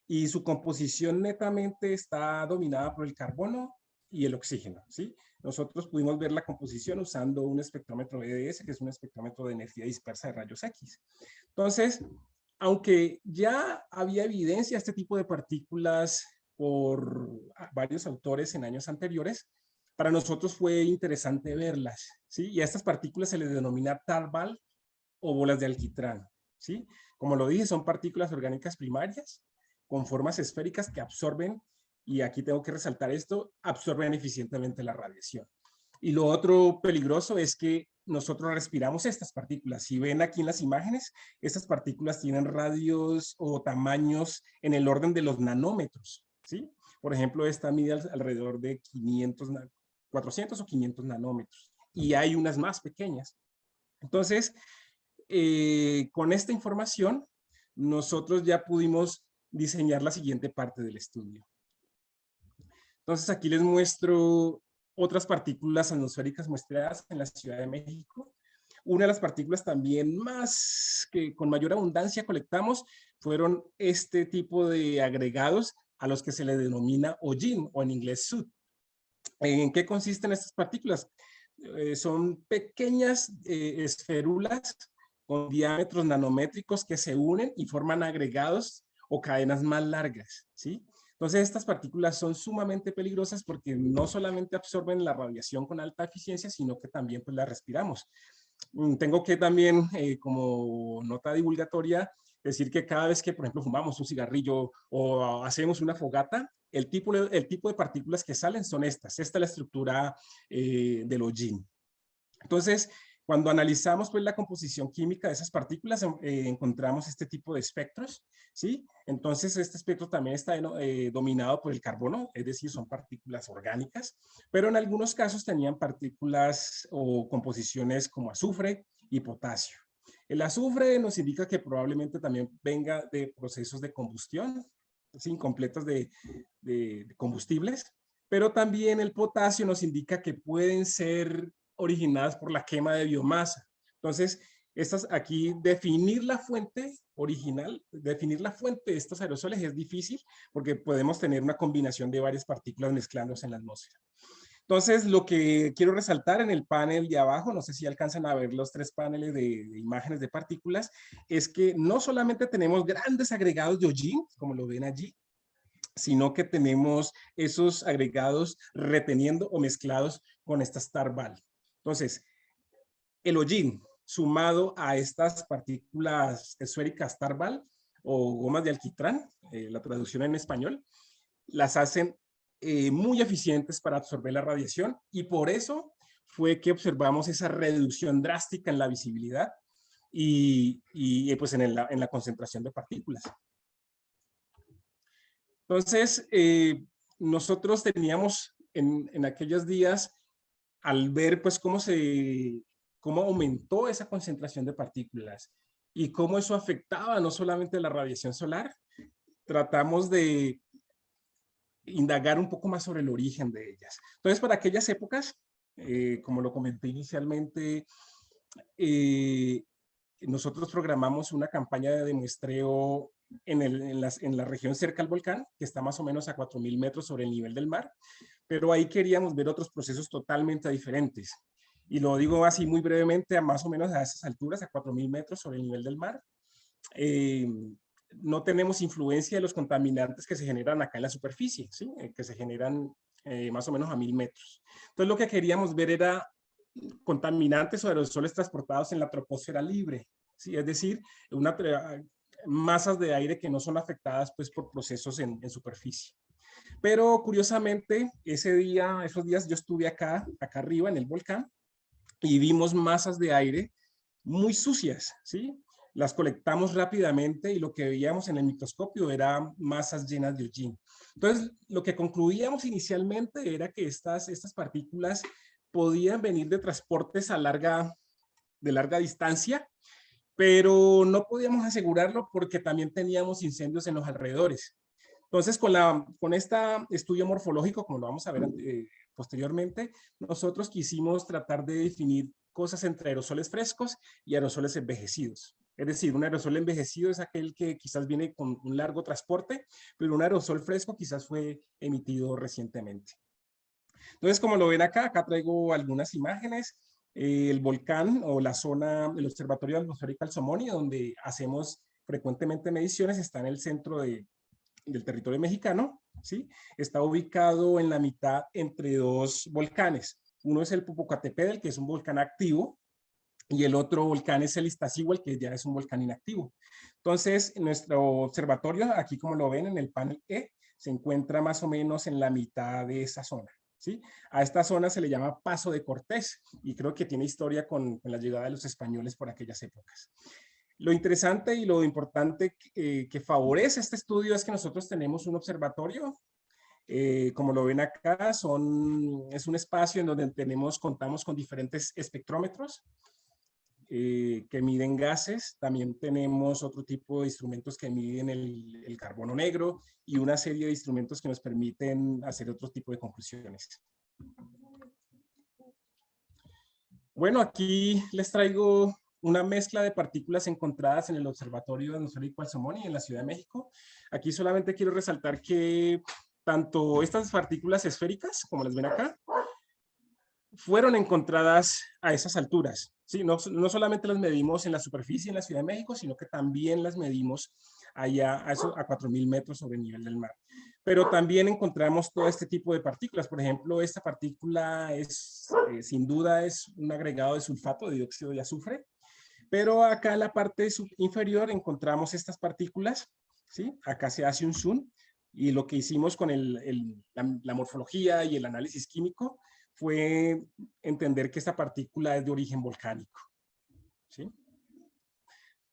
[SPEAKER 2] y su composición netamente está dominada por el carbono y el oxígeno, ¿sí? Nosotros pudimos ver la composición usando un espectrómetro EDS, que es un espectrómetro de energía dispersa de rayos X. Entonces, aunque ya había evidencia de este tipo de partículas por varios autores en años anteriores, para nosotros fue interesante verlas, ¿sí? Y a estas partículas se les denomina tarbal o bolas de alquitrán, ¿sí? Como lo dije, son partículas orgánicas primarias con formas esféricas que absorben, y aquí tengo que resaltar esto, absorben eficientemente la radiación. Y lo otro peligroso es que nosotros respiramos estas partículas. Si ven aquí en las imágenes, estas partículas tienen radios o tamaños en el orden de los nanómetros, ¿sí? Por ejemplo, esta mide alrededor de 400 o 500 nanómetros. Y hay unas más pequeñas. Entonces, con esta información, nosotros ya pudimos diseñar la siguiente parte del estudio. Entonces, aquí les muestro otras partículas atmosféricas muestreadas en la Ciudad de México. Una de las partículas también con mayor abundancia colectamos fueron este tipo de agregados a los que se le denomina hollín o en inglés soot. ¿En qué consisten estas partículas? Son pequeñas esferulas con diámetros nanométricos que se unen y forman agregados o cadenas más largas, ¿sí? Entonces, estas partículas son sumamente peligrosas porque no solamente absorben la radiación con alta eficiencia, sino que también pues, la respiramos. Tengo que también, como nota divulgatoria, decir que cada vez que, por ejemplo, fumamos un cigarrillo o hacemos una fogata, el tipo de partículas que salen son estas. Esta es la estructura del hollín. Entonces, cuando analizamos pues, la composición química de esas partículas, encontramos este tipo de espectros, ¿sí? Entonces, este espectro también está dominado por el carbono, es decir, son partículas orgánicas, pero en algunos casos tenían partículas o composiciones como azufre y potasio. El azufre nos indica que probablemente también venga de procesos de combustión, ¿sí? Incompletos de combustibles, pero también el potasio nos indica que pueden ser originadas por la quema de biomasa. Entonces, aquí definir la fuente original, definir la fuente de estos aerosoles es difícil porque podemos tener una combinación de varias partículas mezclándose en la atmósfera. Entonces, lo que quiero resaltar en el panel de abajo, no sé si alcanzan a ver los 3 paneles de imágenes de partículas, es que no solamente tenemos grandes agregados de hollín, como lo ven allí, sino que tenemos esos agregados reteniendo o mezclados con esta star ball. Entonces, el hollín sumado a estas partículas esféricas star ball o gomas de alquitrán, la traducción en español, las hacen muy eficientes para absorber la radiación y por eso fue que observamos esa reducción drástica en la visibilidad y pues en la concentración de partículas. Entonces, nosotros teníamos en aquellos días, al ver pues cómo aumentó esa concentración de partículas y cómo eso afectaba no solamente la radiación solar, tratamos de indagar un poco más sobre el origen de ellas. Entonces, para aquellas épocas, como lo comenté inicialmente, nosotros programamos una campaña de muestreo en la región cerca al volcán, que está más o menos a 4.000 metros sobre el nivel del mar, pero ahí queríamos ver otros procesos totalmente diferentes. Y lo digo así muy brevemente, a más o menos a esas alturas, a 4.000 metros sobre el nivel del mar. No tenemos influencia de los contaminantes que se generan acá en la superficie, ¿sí? Que se generan más o menos a 1.000 metros. Entonces lo que queríamos ver era contaminantes o aerosoles transportados en la troposfera libre, ¿sí? Es decir, masas de aire que no son afectadas pues, por procesos en superficie. Pero curiosamente, esos días yo estuve acá arriba en el volcán y vimos masas de aire muy sucias, ¿sí? Las colectamos rápidamente y lo que veíamos en el microscopio eran masas llenas de hollín. Entonces, lo que concluíamos inicialmente era que estas partículas podían venir de transportes de larga distancia, pero no podíamos asegurarlo porque también teníamos incendios en los alrededores. Entonces, con este estudio morfológico, como lo vamos a ver posteriormente, nosotros quisimos tratar de definir cosas entre aerosoles frescos y aerosoles envejecidos. Es decir, un aerosol envejecido es aquel que quizás viene con un largo transporte, pero un aerosol fresco quizás fue emitido recientemente. Entonces, como lo ven acá traigo algunas imágenes. El volcán o la zona, el Observatorio Atmosférico Alzomoni, donde hacemos frecuentemente mediciones, está en el centro del territorio mexicano, ¿sí? Está ubicado en la mitad entre 2 volcanes. Uno es el Popocatépetl, que es un volcán activo, y el otro volcán es el Iztaccíhuatl, que ya es un volcán inactivo. Entonces, nuestro observatorio, aquí como lo ven en el panel E, se encuentra más o menos en la mitad de esa zona, ¿sí? A esta zona se le llama Paso de Cortés, y creo que tiene historia con la llegada de los españoles por aquellas épocas. Lo interesante y lo importante que favorece este estudio es que nosotros tenemos un observatorio, como lo ven acá, es un espacio en donde contamos con diferentes espectrómetros que miden gases. También tenemos otro tipo de instrumentos que miden el carbono negro y una serie de instrumentos que nos permiten hacer otro tipo de conclusiones. Bueno, aquí les traigo una mezcla de partículas encontradas en el Observatorio Atmosférico Alzomoni en la Ciudad de México. Aquí solamente quiero resaltar que tanto estas partículas esféricas, como las ven acá, fueron encontradas a esas alturas. ¿Sí? No solamente las medimos en la superficie en la Ciudad de México, sino que también las medimos allá a 4.000 metros sobre el nivel del mar. Pero también encontramos todo este tipo de partículas. Por ejemplo, esta partícula es, sin duda, es un agregado de sulfato de dióxido de azufre. Pero acá en la parte inferior encontramos estas partículas, ¿sí? Acá se hace un zoom y lo que hicimos con la morfología y el análisis químico fue entender que esta partícula es de origen volcánico, ¿sí?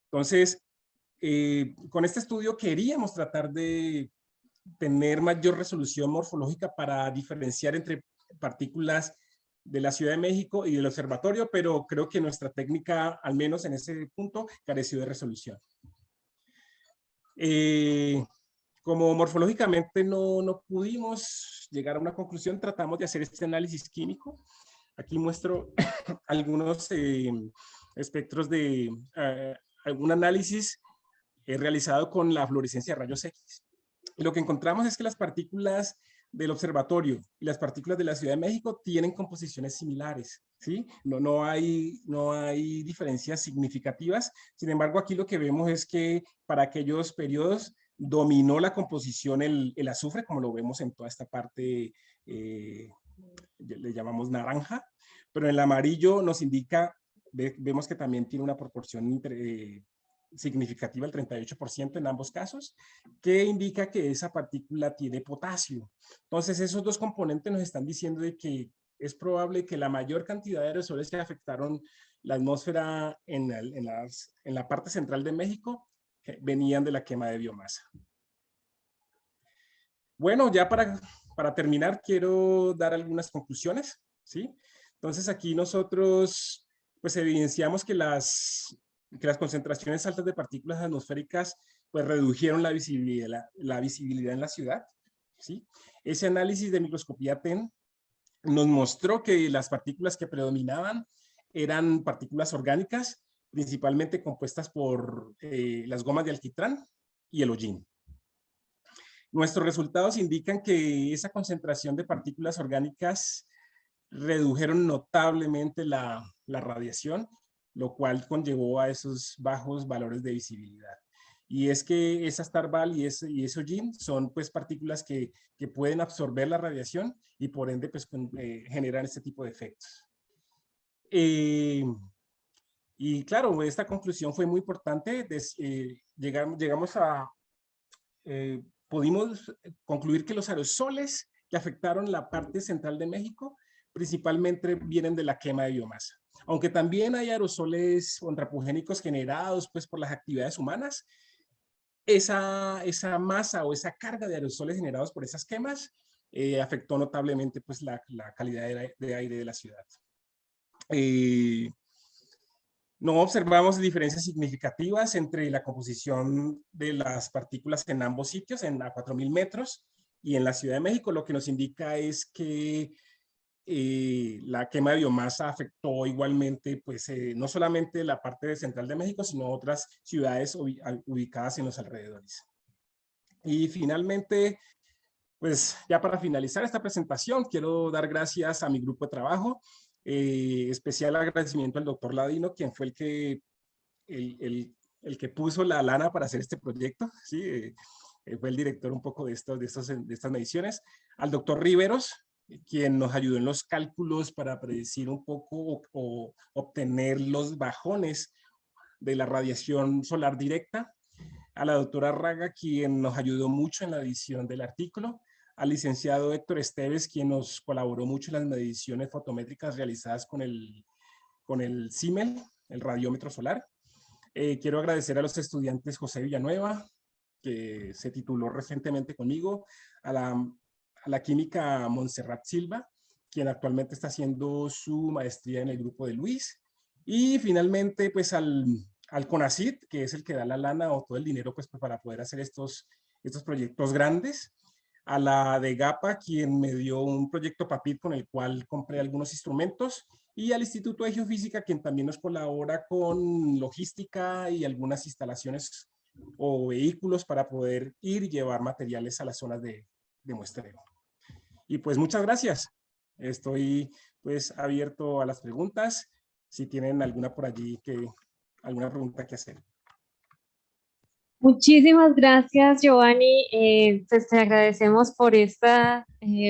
[SPEAKER 2] Entonces, con este estudio queríamos tratar de tener mayor resolución morfológica para diferenciar entre partículas de la Ciudad de México y del observatorio, pero creo que nuestra técnica, al menos en ese punto, careció de resolución. Como morfológicamente no pudimos llegar a una conclusión, tratamos de hacer este análisis químico. Aquí muestro algunos espectros de algún análisis realizado con la fluorescencia de rayos X. Y lo que encontramos es que las partículas del observatorio y las partículas de la Ciudad de México tienen composiciones similares, ¿sí? No hay diferencias significativas. Sin embargo, aquí lo que vemos es que para aquellos periodos dominó la composición el azufre, como lo vemos en toda esta parte, le llamamos naranja, pero en el amarillo nos indica, vemos que también tiene una proporción significativa, el 38% en ambos casos, que indica que esa partícula tiene potasio. Entonces, esos dos componentes nos están diciendo de que es probable que la mayor cantidad de aerosoles que afectaron la atmósfera en la parte central de México venían de la quema de biomasa. Bueno, ya para terminar, quiero dar algunas conclusiones, ¿sí? Entonces, aquí nosotros pues evidenciamos que las concentraciones altas de partículas atmosféricas pues redujeron la visibilidad en la ciudad, ¿sí? Ese análisis de microscopía TEM nos mostró que las partículas que predominaban eran partículas orgánicas, principalmente compuestas por las gomas de alquitrán y el hollín. Nuestros resultados indican que esa concentración de partículas orgánicas redujeron notablemente la radiación, lo cual conllevó a esos bajos valores de visibilidad. Y es que esas Tarbal y ese hollín son pues partículas que pueden absorber la radiación y por ende pues generan este tipo de efectos. Y claro, esta conclusión fue muy importante. Llegamos a... pudimos concluir que los aerosoles que afectaron la parte central de México principalmente vienen de la quema de biomasa. Aunque también hay aerosoles antropogénicos generados pues, por las actividades humanas, esa masa o esa carga de aerosoles generados por esas quemas afectó notablemente pues, la calidad de aire de la ciudad. No observamos diferencias significativas entre la composición de las partículas en ambos sitios, a 4.000 metros y en la Ciudad de México. Lo que nos indica es que la quema de biomasa afectó igualmente, pues, no solamente la parte central de México, sino otras ciudades ubicadas en los alrededores. Y finalmente, pues ya para finalizar esta presentación, quiero dar gracias a mi grupo de trabajo. Especial agradecimiento al doctor Ladino, quien fue el que puso la lana para hacer este proyecto, ¿sí? Fue el director un poco de estas mediciones. Al doctor Riveros, quien nos ayudó en los cálculos para predecir un poco o obtener los bajones de la radiación solar directa. A la doctora Raga, quien nos ayudó mucho en la edición del artículo. Al licenciado Héctor Esteves, quien nos colaboró mucho en las mediciones fotométricas realizadas con el CIMEL, el radiómetro solar. Quiero agradecer a los estudiantes José Villanueva, que se tituló recientemente conmigo, a la química Montserrat Silva, quien actualmente está haciendo su maestría en el grupo de Luis, y finalmente pues al CONACYT, que es el que da la lana o todo el dinero pues para poder hacer estos proyectos grandes, a la de GAPA, quien me dio un proyecto PAPIT con el cual compré algunos instrumentos, y al Instituto de Geofísica, quien también nos colabora con logística y algunas instalaciones o vehículos para poder ir y llevar materiales a las zonas de muestreo. Y pues muchas gracias. Estoy pues abierto a las preguntas, si tienen alguna por allí, alguna pregunta que hacer.
[SPEAKER 1] Muchísimas gracias, Giovanni. Pues te agradecemos por esta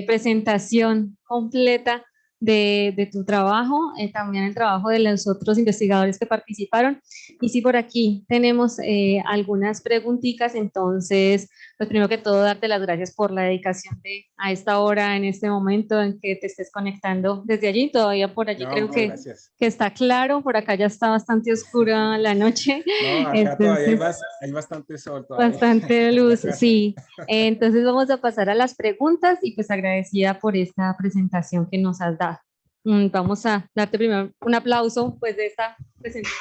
[SPEAKER 1] presentación completa de tu trabajo, también el trabajo de los otros investigadores que participaron. Y sí, por aquí tenemos algunas preguntitas, entonces, pues primero que todo, darte las gracias por la dedicación a esta hora, en este momento en que te estés conectando desde allí. Todavía por allí
[SPEAKER 2] No,
[SPEAKER 1] creo
[SPEAKER 2] gracias.
[SPEAKER 1] que está claro, por acá ya está bastante oscura la noche.
[SPEAKER 2] No, acá
[SPEAKER 1] Entonces,
[SPEAKER 2] todavía hay bastante sol todavía.
[SPEAKER 1] bastante luz,
[SPEAKER 2] Gracias.
[SPEAKER 1] sí. Entonces vamos a pasar a las preguntas y pues agradecida por esta presentación que nos has dado. Vamos a darte primero un aplauso pues de esta presentación.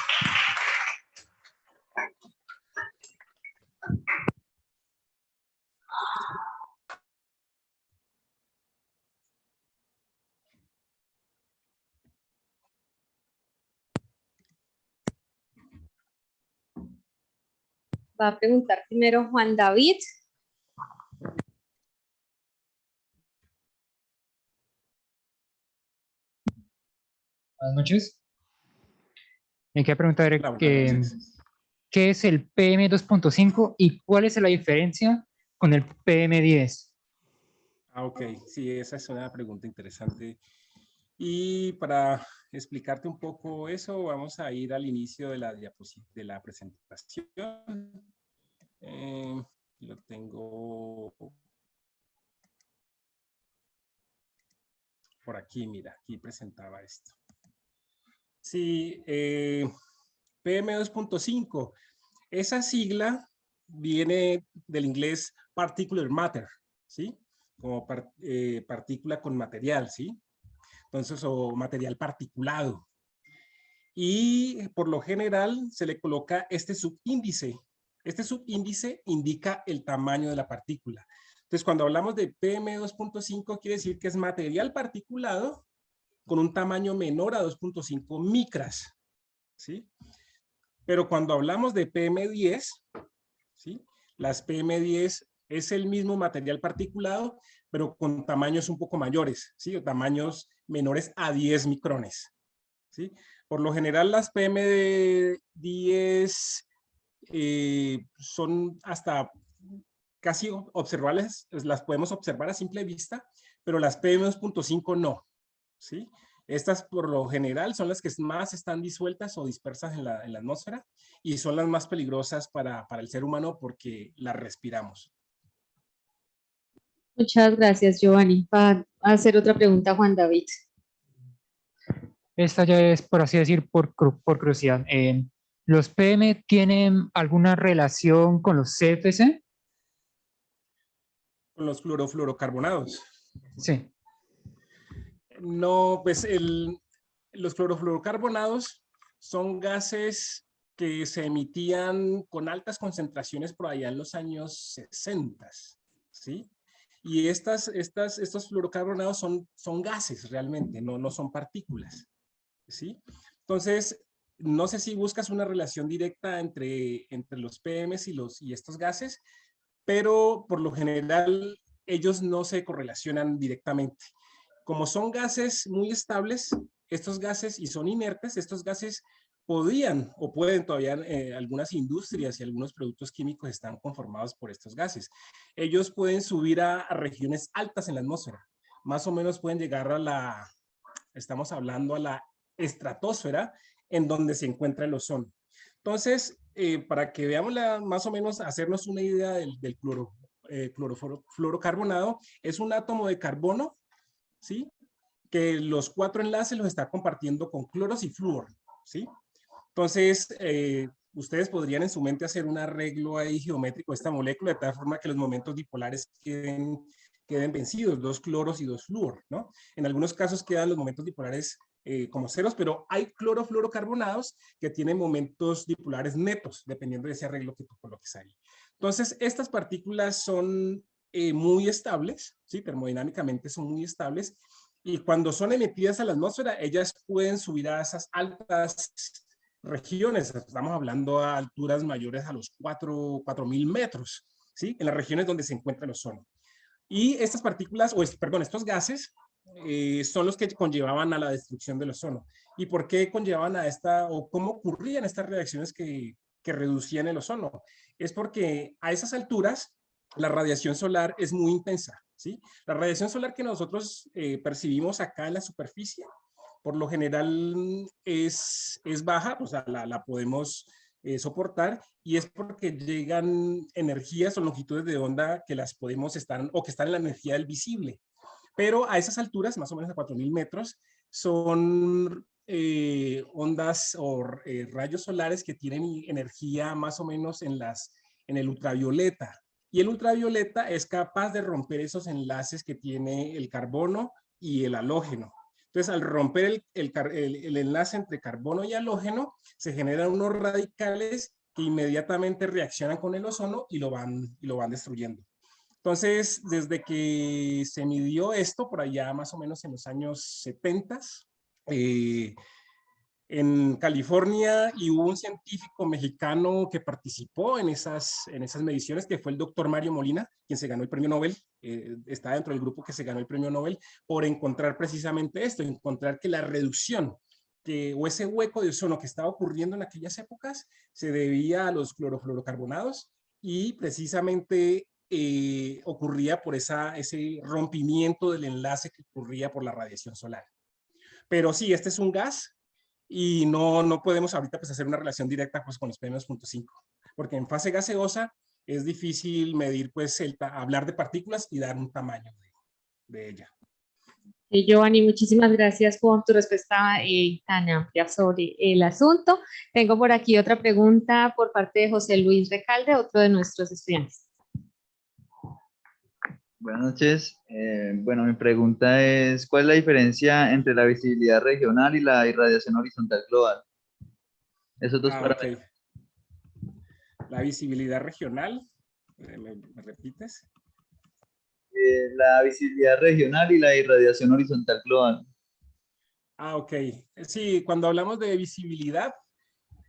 [SPEAKER 1] Va a preguntar primero Juan David.
[SPEAKER 3] Buenas noches. Me quería preguntar
[SPEAKER 2] Hola, buenas noches.
[SPEAKER 3] ¿qué es el PM2.5 y cuál es la diferencia con el PM10?
[SPEAKER 2] Ok, sí, esa es una pregunta interesante. Y para explicarte un poco eso, vamos a ir al inicio de de la presentación. Lo tengo por aquí, mira, aquí presentaba esto. Sí, PM2.5, esa sigla viene del inglés particulate matter, ¿sí? Como partícula con material, ¿sí? Entonces, o material particulado. Y por lo general se le coloca este subíndice. Este subíndice indica el tamaño de la partícula. Entonces, cuando hablamos de PM2.5, quiere decir que es material particulado con un tamaño menor a 2.5 micras, ¿sí? Pero cuando hablamos de PM10, ¿sí? Las PM10 es el mismo material particulado, pero con tamaños un poco mayores, ¿sí? O tamaños menores a 10 micrones, ¿sí? Por lo general, las PM10 son hasta casi observables, las podemos observar a simple vista, pero las PM2.5 no, ¿sí? Estas por lo general son las que más están disueltas o dispersas en la atmósfera y son las más peligrosas para el ser humano porque las respiramos.
[SPEAKER 1] Muchas gracias, Giovanni. Va a hacer otra pregunta, Juan David.
[SPEAKER 3] Esta ya es, por así decir, por curiosidad. ¿Los PM tienen alguna relación con los CFC?
[SPEAKER 2] Con los clorofluorocarbonados.
[SPEAKER 3] Sí.
[SPEAKER 2] No, pues los clorofluorocarbonados son gases que se emitían con altas concentraciones por allá en los años 60, ¿sí? Y estos fluorocarbonados son gases realmente, no son partículas, ¿sí? Entonces, no sé si buscas una relación directa entre los PMs y estos gases, pero por lo general ellos no se correlacionan directamente. Como son gases muy estables, estos gases, y son inertes, estos gases podían o pueden todavía, algunas industrias y algunos productos químicos están conformados por estos gases. Ellos pueden subir a regiones altas en la atmósfera. Más o menos pueden llegar estamos hablando a la estratosfera, en donde se encuentra el ozono. Entonces, para que veamos más o menos, hacernos una idea del clorofluorocarbonado, es un átomo de carbono, ¿sí? Que los 4 enlaces los está compartiendo con cloros y flúor, ¿sí? Entonces, ustedes podrían en su mente hacer un arreglo ahí geométrico de esta molécula de tal forma que los momentos dipolares queden vencidos, 2 cloros y 2 flúor, ¿no? En algunos casos quedan los momentos dipolares como ceros, pero hay clorofluorocarbonados que tienen momentos dipolares netos, dependiendo de ese arreglo que tú coloques ahí. Entonces, estas partículas son muy estables, ¿sí? Termodinámicamente son muy estables, y cuando son emitidas a la atmósfera, ellas pueden subir a esas altas regiones, estamos hablando a alturas mayores a los 4.000 metros, ¿sí? En las regiones donde se encuentra el ozono. Y estas partículas, perdón, estos gases son los que conllevaban a la destrucción del ozono. ¿Y por qué conllevaban a esta, o cómo ocurrían estas reacciones que reducían el ozono? Es porque a esas alturas la radiación solar es muy intensa, ¿sí? La radiación solar que nosotros percibimos acá en la superficie, por lo general es baja, o sea, la podemos soportar, y es porque llegan energías o longitudes de onda que las podemos estar, o que están en la energía del visible. Pero a esas alturas, más o menos a 4.000 metros, son ondas o rayos solares que tienen energía más o menos en el ultravioleta. Y el ultravioleta es capaz de romper esos enlaces que tiene el carbono y el halógeno. Entonces, al romper el enlace entre carbono y halógeno, se generan unos radicales que inmediatamente reaccionan con el ozono y lo van destruyendo. Entonces, desde que se midió esto, por allá más o menos en los años 70, en California, y hubo un científico mexicano que participó en esas mediciones, que fue el doctor Mario Molina, quien se ganó el premio Nobel, está dentro del grupo que se ganó el premio Nobel, por encontrar precisamente esto, encontrar que la reducción o ese hueco de ozono que estaba ocurriendo en aquellas épocas se debía a los clorofluorocarbonados, y precisamente ocurría por ese rompimiento del enlace que ocurría por la radiación solar. Pero sí, este es un gas, y no podemos ahorita pues hacer una relación directa pues con los PM2.5, porque en fase gaseosa es difícil medir pues hablar de partículas y dar un tamaño de ella.
[SPEAKER 1] Giovanni, muchísimas gracias por tu respuesta tan amplia sobre el asunto. Tengo por aquí otra pregunta por parte de José Luis Recalde, otro de nuestros estudiantes.
[SPEAKER 4] Buenas noches. Bueno, mi pregunta es, ¿cuál es la diferencia entre la visibilidad regional y la irradiación horizontal global? Esos dos parámetros.
[SPEAKER 2] Okay. La visibilidad regional, ¿me repites?
[SPEAKER 4] La visibilidad regional y la irradiación horizontal global.
[SPEAKER 2] Ok. Sí, cuando hablamos de visibilidad,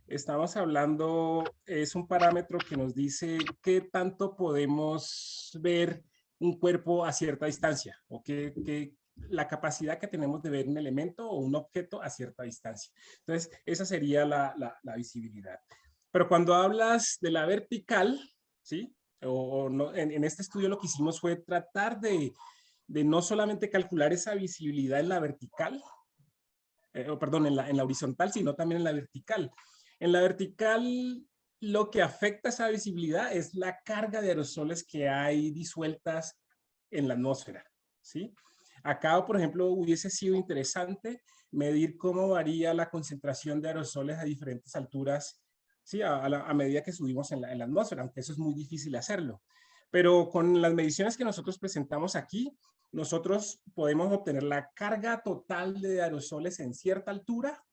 [SPEAKER 2] estamos hablando, es un parámetro que nos dice qué tanto podemos ver un cuerpo a cierta distancia, o la capacidad que tenemos de ver un elemento o un objeto a cierta distancia. Entonces, esa sería la visibilidad. Pero cuando hablas de la vertical, ¿sí? O no, en este estudio lo que hicimos fue tratar de no solamente calcular esa visibilidad en la vertical, perdón, en la horizontal, sino también en la vertical. En la vertical, lo que afecta esa visibilidad es la carga de aerosoles que hay disueltas en la atmósfera, ¿sí? Acá, por ejemplo, hubiese sido interesante medir cómo varía la concentración de aerosoles a diferentes alturas, ¿sí? A medida que subimos en la atmósfera, aunque eso es muy difícil hacerlo. Pero con las mediciones que nosotros presentamos aquí, nosotros podemos obtener la carga total de aerosoles en cierta altura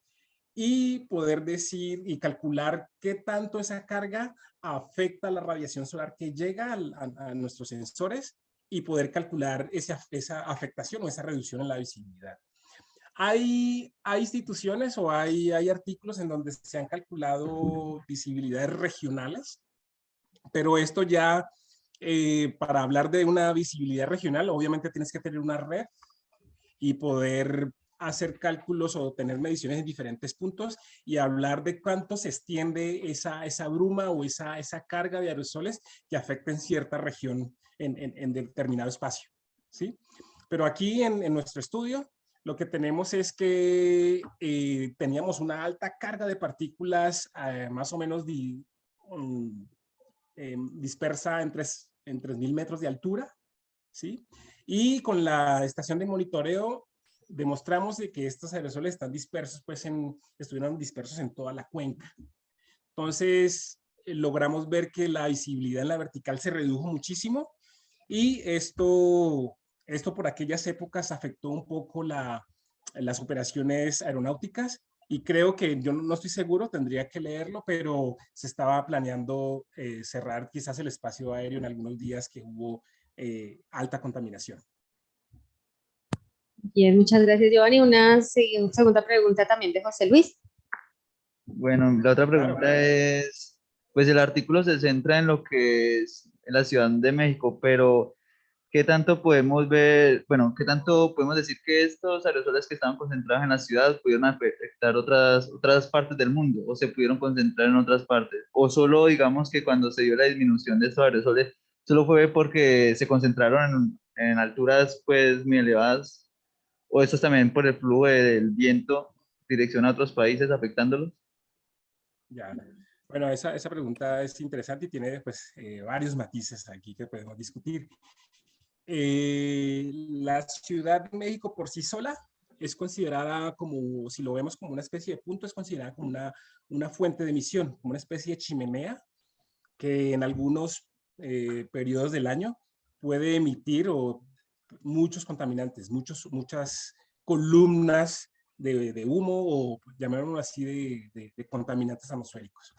[SPEAKER 2] y poder decir y calcular qué tanto esa carga afecta la radiación solar que llega a nuestros sensores, y poder calcular esa afectación o esa reducción en la visibilidad. Hay instituciones o hay artículos en donde se han calculado visibilidades regionales, pero esto ya, para hablar de una visibilidad regional, obviamente tienes que tener una red y poder hacer cálculos o tener mediciones en diferentes puntos y hablar de cuánto se extiende esa bruma o esa carga de aerosoles que afecta en cierta región en determinado espacio, ¿sí? Pero aquí en nuestro estudio lo que tenemos es que teníamos una alta carga de partículas, más o menos dispersa en 3.000 metros de altura, ¿sí? Y con la estación de monitoreo demostramos de que estos aerosoles están dispersos, pues estuvieron dispersos en toda la cuenca. Entonces, logramos ver que la visibilidad en la vertical se redujo muchísimo, y esto por aquellas épocas afectó un poco las operaciones aeronáuticas, y creo que, yo no estoy seguro, tendría que leerlo, pero se estaba planeando cerrar quizás el espacio aéreo en algunos días que hubo alta contaminación.
[SPEAKER 1] Bien, muchas gracias, Giovanni. Una segunda pregunta también de José Luis.
[SPEAKER 4] Bueno, la otra pregunta
[SPEAKER 2] Claro.
[SPEAKER 4] es, pues el artículo se centra en lo que es en la Ciudad de México, pero ¿qué tanto podemos ver, bueno, qué tanto podemos decir que estos aerosoles que estaban concentrados en la ciudad pudieron afectar otras partes del mundo o se pudieron concentrar en otras partes? O solo digamos que cuando se dio la disminución de estos aerosoles, solo fue porque se concentraron en alturas pues muy elevadas, o eso también por el flujo del viento dirección a otros países afectándolos.
[SPEAKER 2] Ya. Bueno, esa pregunta es interesante y tiene pues varios matices aquí que podemos discutir. La Ciudad de México por sí sola es considerada como, si lo vemos como una especie de punto, es considerada como una fuente de emisión, como una especie de chimenea que en algunos periodos del año puede emitir muchos contaminantes, muchas columnas de humo o llamémoslo así de contaminantes atmosféricos.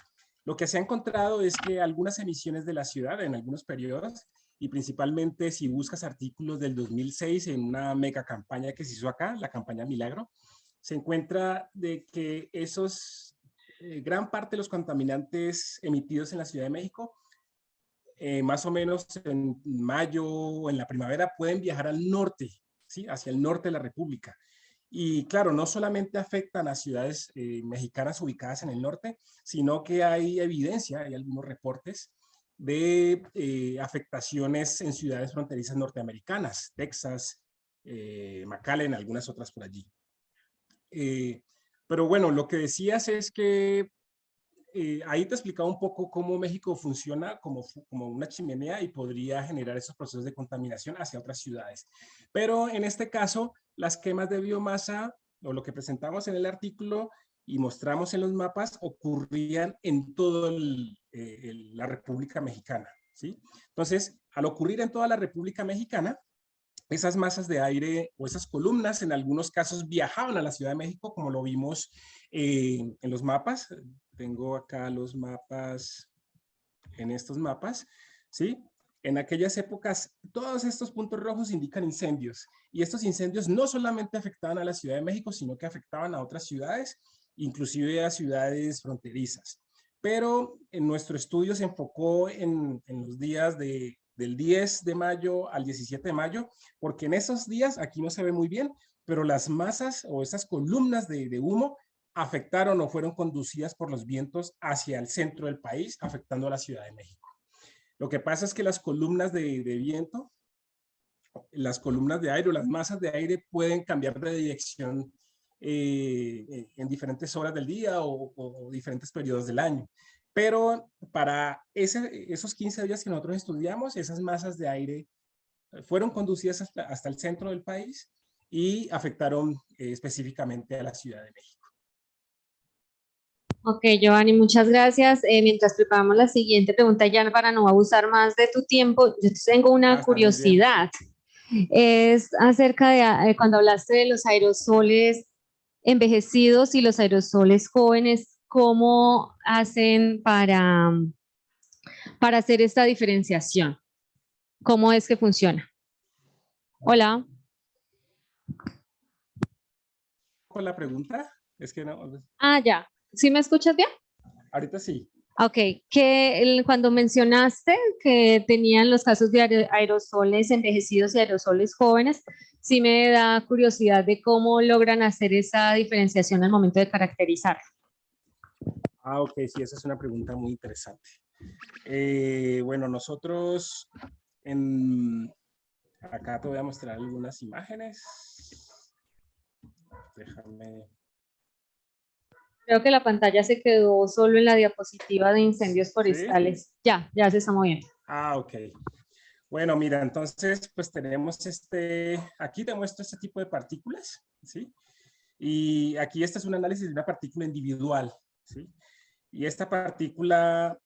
[SPEAKER 2] Lo que se ha encontrado es que algunas emisiones de la ciudad en algunos periodos, y principalmente si buscas artículos del 2006 en una mega campaña que se hizo acá, la campaña Milagro, se encuentra de que gran parte de los contaminantes emitidos en la Ciudad de México, más o menos en mayo o en la primavera, pueden viajar al norte, ¿sí? Hacia el norte de la República. Y claro, no solamente afectan a ciudades mexicanas ubicadas en el norte, sino que hay evidencia, hay algunos reportes de afectaciones en ciudades fronterizas norteamericanas, Texas, McAllen, algunas otras por allí. Pero bueno, lo que decías es que ahí te explicaba un poco cómo México funciona como una chimenea y podría generar esos procesos de contaminación hacia otras ciudades. Pero en este caso, las quemas de biomasa, o lo que presentamos en el artículo y mostramos en los mapas, ocurrían en toda la República Mexicana, ¿sí? Entonces, al ocurrir en toda la República Mexicana, esas masas de aire o esas columnas en algunos casos viajaban a la Ciudad de México, como lo vimos en los mapas. Tengo acá los mapas, en estos mapas, ¿sí? En aquellas épocas, todos estos puntos rojos indican incendios. Y estos incendios no solamente afectaban a la Ciudad de México, sino que afectaban a otras ciudades, inclusive a ciudades fronterizas. Pero en nuestro estudio se enfocó en los días del 10 de mayo al 17 de mayo, porque en esos días, aquí no se ve muy bien, pero las masas o esas columnas de humo afectaron o fueron conducidas por los vientos hacia el centro del país, afectando a la Ciudad de México. Lo que pasa es que las columnas de viento, las columnas de aire o las masas de aire pueden cambiar de dirección en diferentes horas del día o diferentes periodos del año. Pero para esos 15 días que nosotros estudiamos, esas masas de aire fueron conducidas hasta el centro del país y afectaron específicamente a la Ciudad de México.
[SPEAKER 1] Ok, Giovanni, muchas gracias. Mientras preparamos la siguiente pregunta, ya para no abusar más de tu tiempo, yo tengo una curiosidad. Es acerca de cuando hablaste de los aerosoles envejecidos y los aerosoles jóvenes, ¿cómo hacen para hacer esta diferenciación? ¿Cómo es que funciona? Hola.
[SPEAKER 2] ¿Con la pregunta? Es que no.
[SPEAKER 1] Ah, ya. ¿Sí me escuchas bien?
[SPEAKER 2] Ahorita sí.
[SPEAKER 1] Ok, cuando mencionaste que tenían los casos de aerosoles envejecidos y aerosoles jóvenes, sí me da curiosidad de cómo logran hacer esa diferenciación al momento de caracterizar.
[SPEAKER 2] Ah, ok, sí, esa es una pregunta muy interesante. Bueno, nosotros acá te voy a mostrar algunas imágenes. Déjame.
[SPEAKER 1] Creo que la pantalla se quedó solo en la diapositiva de incendios forestales. ¿Sí? Ya se está moviendo.
[SPEAKER 2] Ah, ok. Bueno, mira, entonces, pues tenemos aquí te muestro este tipo de partículas, ¿sí? Y aquí este es un análisis de una partícula individual, ¿sí? Y esta partícula,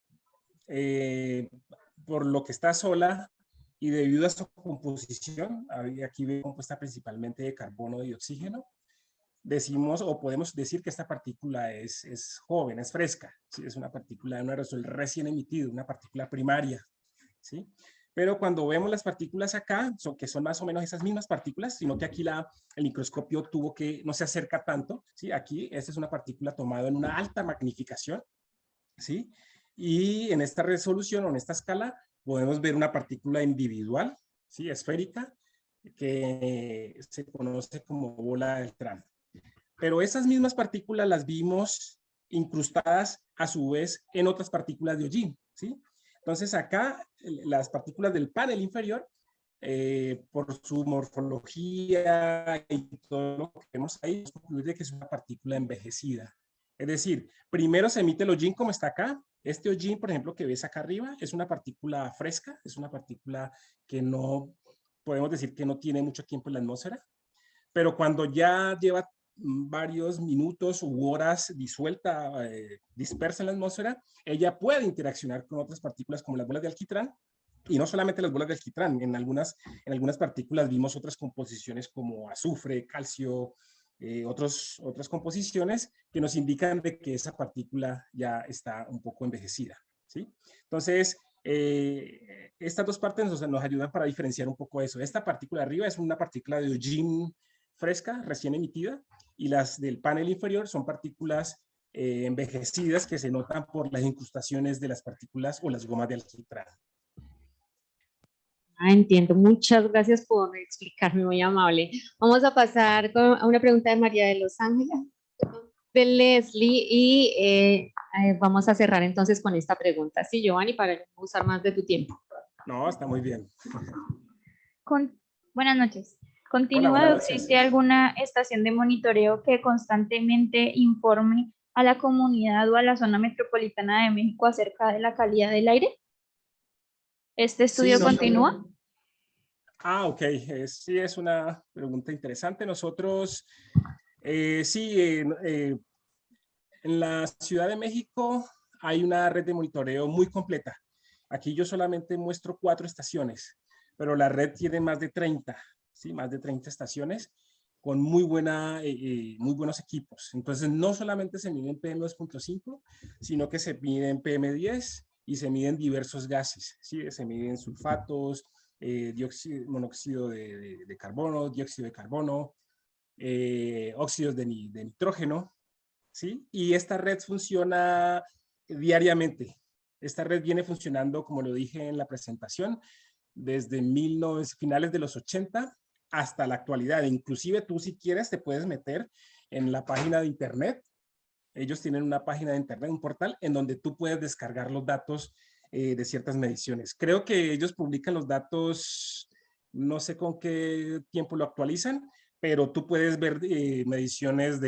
[SPEAKER 2] por lo que está sola y debido a su composición, aquí veo compuesta principalmente de carbono y oxígeno, decimos o podemos decir que esta partícula es joven, es fresca, ¿sí? Es una partícula de un aerosol recién emitido, una partícula primaria, ¿sí? Pero cuando vemos las partículas acá, que son más o menos esas mismas partículas, sino que aquí el microscopio no se acerca tanto, ¿sí? Aquí esta es una partícula tomada en una alta magnificación, ¿sí? Y en esta resolución o en esta escala podemos ver una partícula individual, ¿sí? Esférica, que se conoce como bola de Beltrán. Pero esas mismas partículas las vimos incrustadas a su vez en otras partículas de hollín, ¿sí? Entonces acá las partículas del panel inferior, por su morfología y todo lo que vemos ahí, concluir de que es una partícula envejecida. Es decir, primero se emite el hollín como está acá. Este hollín, por ejemplo, que ves acá arriba, es una partícula fresca, es una partícula que no, podemos decir que no tiene mucho tiempo en la atmósfera, pero cuando ya lleva varios minutos u horas disuelta, dispersa en la atmósfera, ella puede interaccionar con otras partículas como las bolas de alquitrán, y no solamente las bolas de alquitrán, en algunas partículas vimos otras composiciones como azufre, calcio, otras composiciones que nos indican de que esa partícula ya está un poco envejecida, ¿sí? Entonces, estas dos partes nos ayudan para diferenciar un poco eso. Esta partícula de arriba es una partícula de hollín fresca, recién emitida, y las del panel inferior son partículas envejecidas que se notan por las incrustaciones de las partículas o las gomas de alquitrán.
[SPEAKER 1] Entiendo. Muchas gracias por explicarme, muy amable. Vamos a pasar a una pregunta de María de Los Ángeles, de Leslie, y vamos a cerrar entonces con esta pregunta. Sí, Giovanni, para no usar más de tu tiempo.
[SPEAKER 2] No, está muy bien.
[SPEAKER 5] Buenas noches.
[SPEAKER 2] Hola,
[SPEAKER 5] ¿Continúa
[SPEAKER 2] buenas
[SPEAKER 5] o
[SPEAKER 2] noches.
[SPEAKER 5] existe alguna estación de monitoreo que constantemente informe a la comunidad o a la zona metropolitana de México acerca de la calidad del aire? ¿Este estudio
[SPEAKER 2] Sí,
[SPEAKER 5] continúa?
[SPEAKER 2] Ok, sí, es una pregunta interesante. Nosotros, sí, en la Ciudad de México hay una red de monitoreo muy completa. Aquí yo solamente muestro 4 estaciones, pero la red tiene más de 30, ¿sí? Más de 30 estaciones con muy buenos equipos. Entonces, no solamente se mide en PM2.5, sino que se mide en PM10 y se miden diversos gases, ¿sí? Se miden sulfatos, monóxido de carbono, dióxido de carbono, óxidos de nitrógeno, ¿sí? Y esta red funciona diariamente. Esta red viene funcionando, como lo dije en la presentación, desde finales de los 80 hasta la actualidad. Inclusive tú, si quieres, te puedes meter en la página de internet. Ellos tienen una página de internet, un portal, en donde tú puedes descargar los datos de ciertas mediciones. Creo que ellos publican los datos, no sé con qué tiempo lo actualizan, pero tú puedes ver mediciones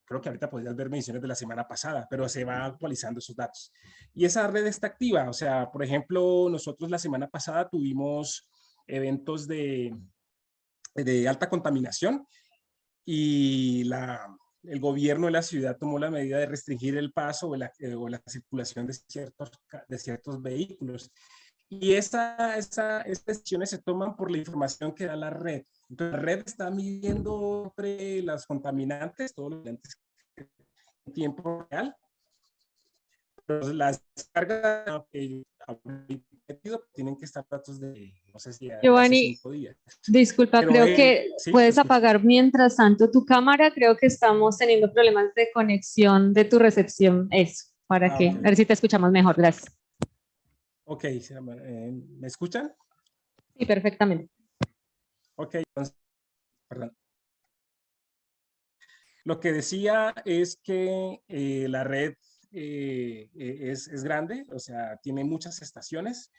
[SPEAKER 2] creo que ahorita podrías ver mediciones de la semana pasada, pero se va actualizando esos datos. Y esa red está activa, o sea, por ejemplo, nosotros la semana pasada tuvimos eventos de alta contaminación y el gobierno de la ciudad tomó la medida de restringir el paso o la circulación de ciertos vehículos. Y estas decisiones se toman por la información que da la red. Entonces, la red está midiendo las contaminantes, todos los contaminantes en tiempo real. Pero las cargas que tienen que estar datos de, no sé si de hace 5 días.
[SPEAKER 1] Disculpa,
[SPEAKER 2] Pero,
[SPEAKER 1] creo que
[SPEAKER 2] sí,
[SPEAKER 1] puedes
[SPEAKER 2] te escucho.
[SPEAKER 1] apagar mientras tanto tu cámara. Creo que estamos teniendo problemas de conexión de tu recepción. Eso, para
[SPEAKER 2] Ah,
[SPEAKER 1] que,
[SPEAKER 2] ok.
[SPEAKER 1] a ver si te escuchamos mejor. Gracias.
[SPEAKER 2] Ok, ¿me escuchan?
[SPEAKER 1] Sí, perfectamente.
[SPEAKER 2] Ok, entonces, perdón. Lo que decía es que la red es grande, o sea, tiene muchas estaciones,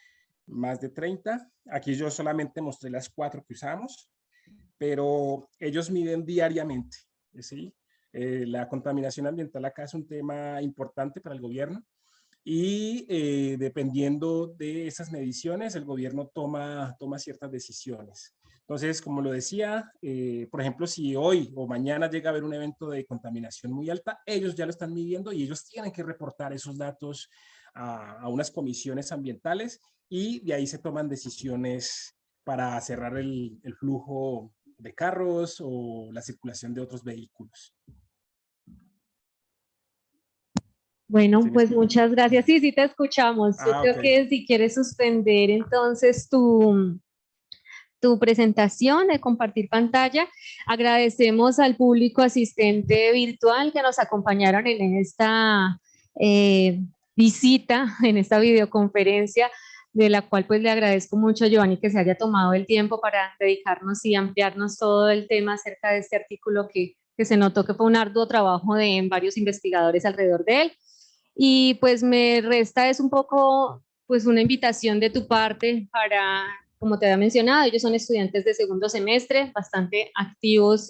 [SPEAKER 2] más de 30. Aquí yo solamente mostré las 4 que usamos, pero ellos miden diariamente, ¿sí? La contaminación ambiental acá es un tema importante para el gobierno y dependiendo de esas mediciones, el gobierno toma ciertas decisiones. Entonces, como lo decía, por ejemplo, si hoy o mañana llega a haber un evento de contaminación muy alta, ellos ya lo están midiendo y ellos tienen que reportar esos datos a unas comisiones ambientales y de ahí se toman decisiones para cerrar el flujo de carros o la circulación de otros vehículos.
[SPEAKER 1] Bueno,
[SPEAKER 2] ¿Sí me
[SPEAKER 1] pues
[SPEAKER 2] escuchan?
[SPEAKER 1] muchas gracias. Sí, sí te escuchamos. Yo creo
[SPEAKER 2] Ok.
[SPEAKER 1] que si quieres suspender entonces tu presentación, de compartir pantalla. Agradecemos al público asistente virtual que nos acompañaron en esta visita, en esta videoconferencia de la cual pues le agradezco mucho a Giovanni que se haya tomado el tiempo para dedicarnos y ampliarnos todo el tema acerca de este artículo que se notó que fue un arduo trabajo de varios investigadores alrededor de él. Y pues me resta es un poco pues una invitación de tu parte para, como te había mencionado, ellos son estudiantes de segundo semestre, bastante activos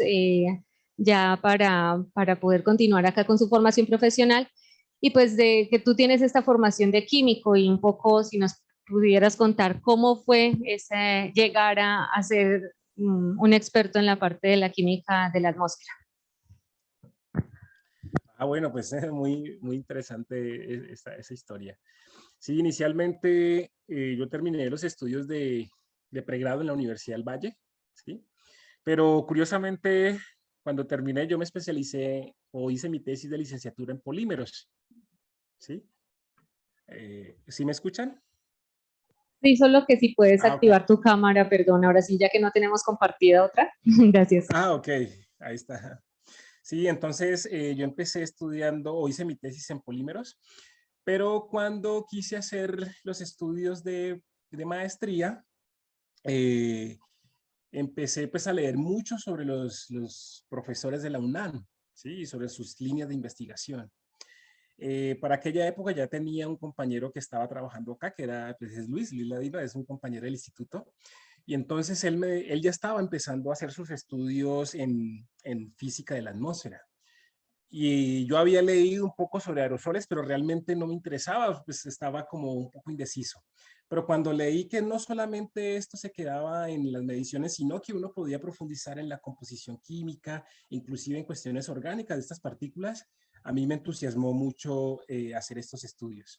[SPEAKER 1] ya para poder continuar acá con su formación profesional. Y pues de que tú tienes esta formación de químico y un poco si nos pudieras contar cómo fue ese llegar a ser un experto en la parte de la química de la atmósfera.
[SPEAKER 2] Bueno, pues muy interesante esa historia. Sí, inicialmente yo terminé los estudios de pregrado en la Universidad del Valle, ¿sí? Pero curiosamente, cuando terminé, yo me especialicé o hice mi tesis de licenciatura en polímeros, ¿sí? ¿Sí me escuchan?
[SPEAKER 1] Sí, solo que si puedes
[SPEAKER 2] Ok.
[SPEAKER 1] activar tu cámara, perdón, ahora sí, ya que no tenemos compartida otra. Gracias.
[SPEAKER 2] Ok, ahí está. Sí, entonces yo empecé estudiando o hice mi tesis en polímeros, pero cuando quise hacer los estudios de maestría, eh, empecé pues a leer mucho sobre los profesores de la UNAM, ¿sí? Y sobre sus líneas de investigación. Para aquella época ya tenía un compañero que estaba trabajando acá, que era pues, es Luis Ladino, es un compañero del instituto. Y entonces él ya estaba empezando a hacer sus estudios en física de la atmósfera. Y yo había leído un poco sobre aerosoles, pero realmente no me interesaba, pues estaba como un poco indeciso. Pero cuando leí que no solamente esto se quedaba en las mediciones, sino que uno podía profundizar en la composición química, inclusive en cuestiones orgánicas de estas partículas, a mí me entusiasmó mucho hacer estos estudios.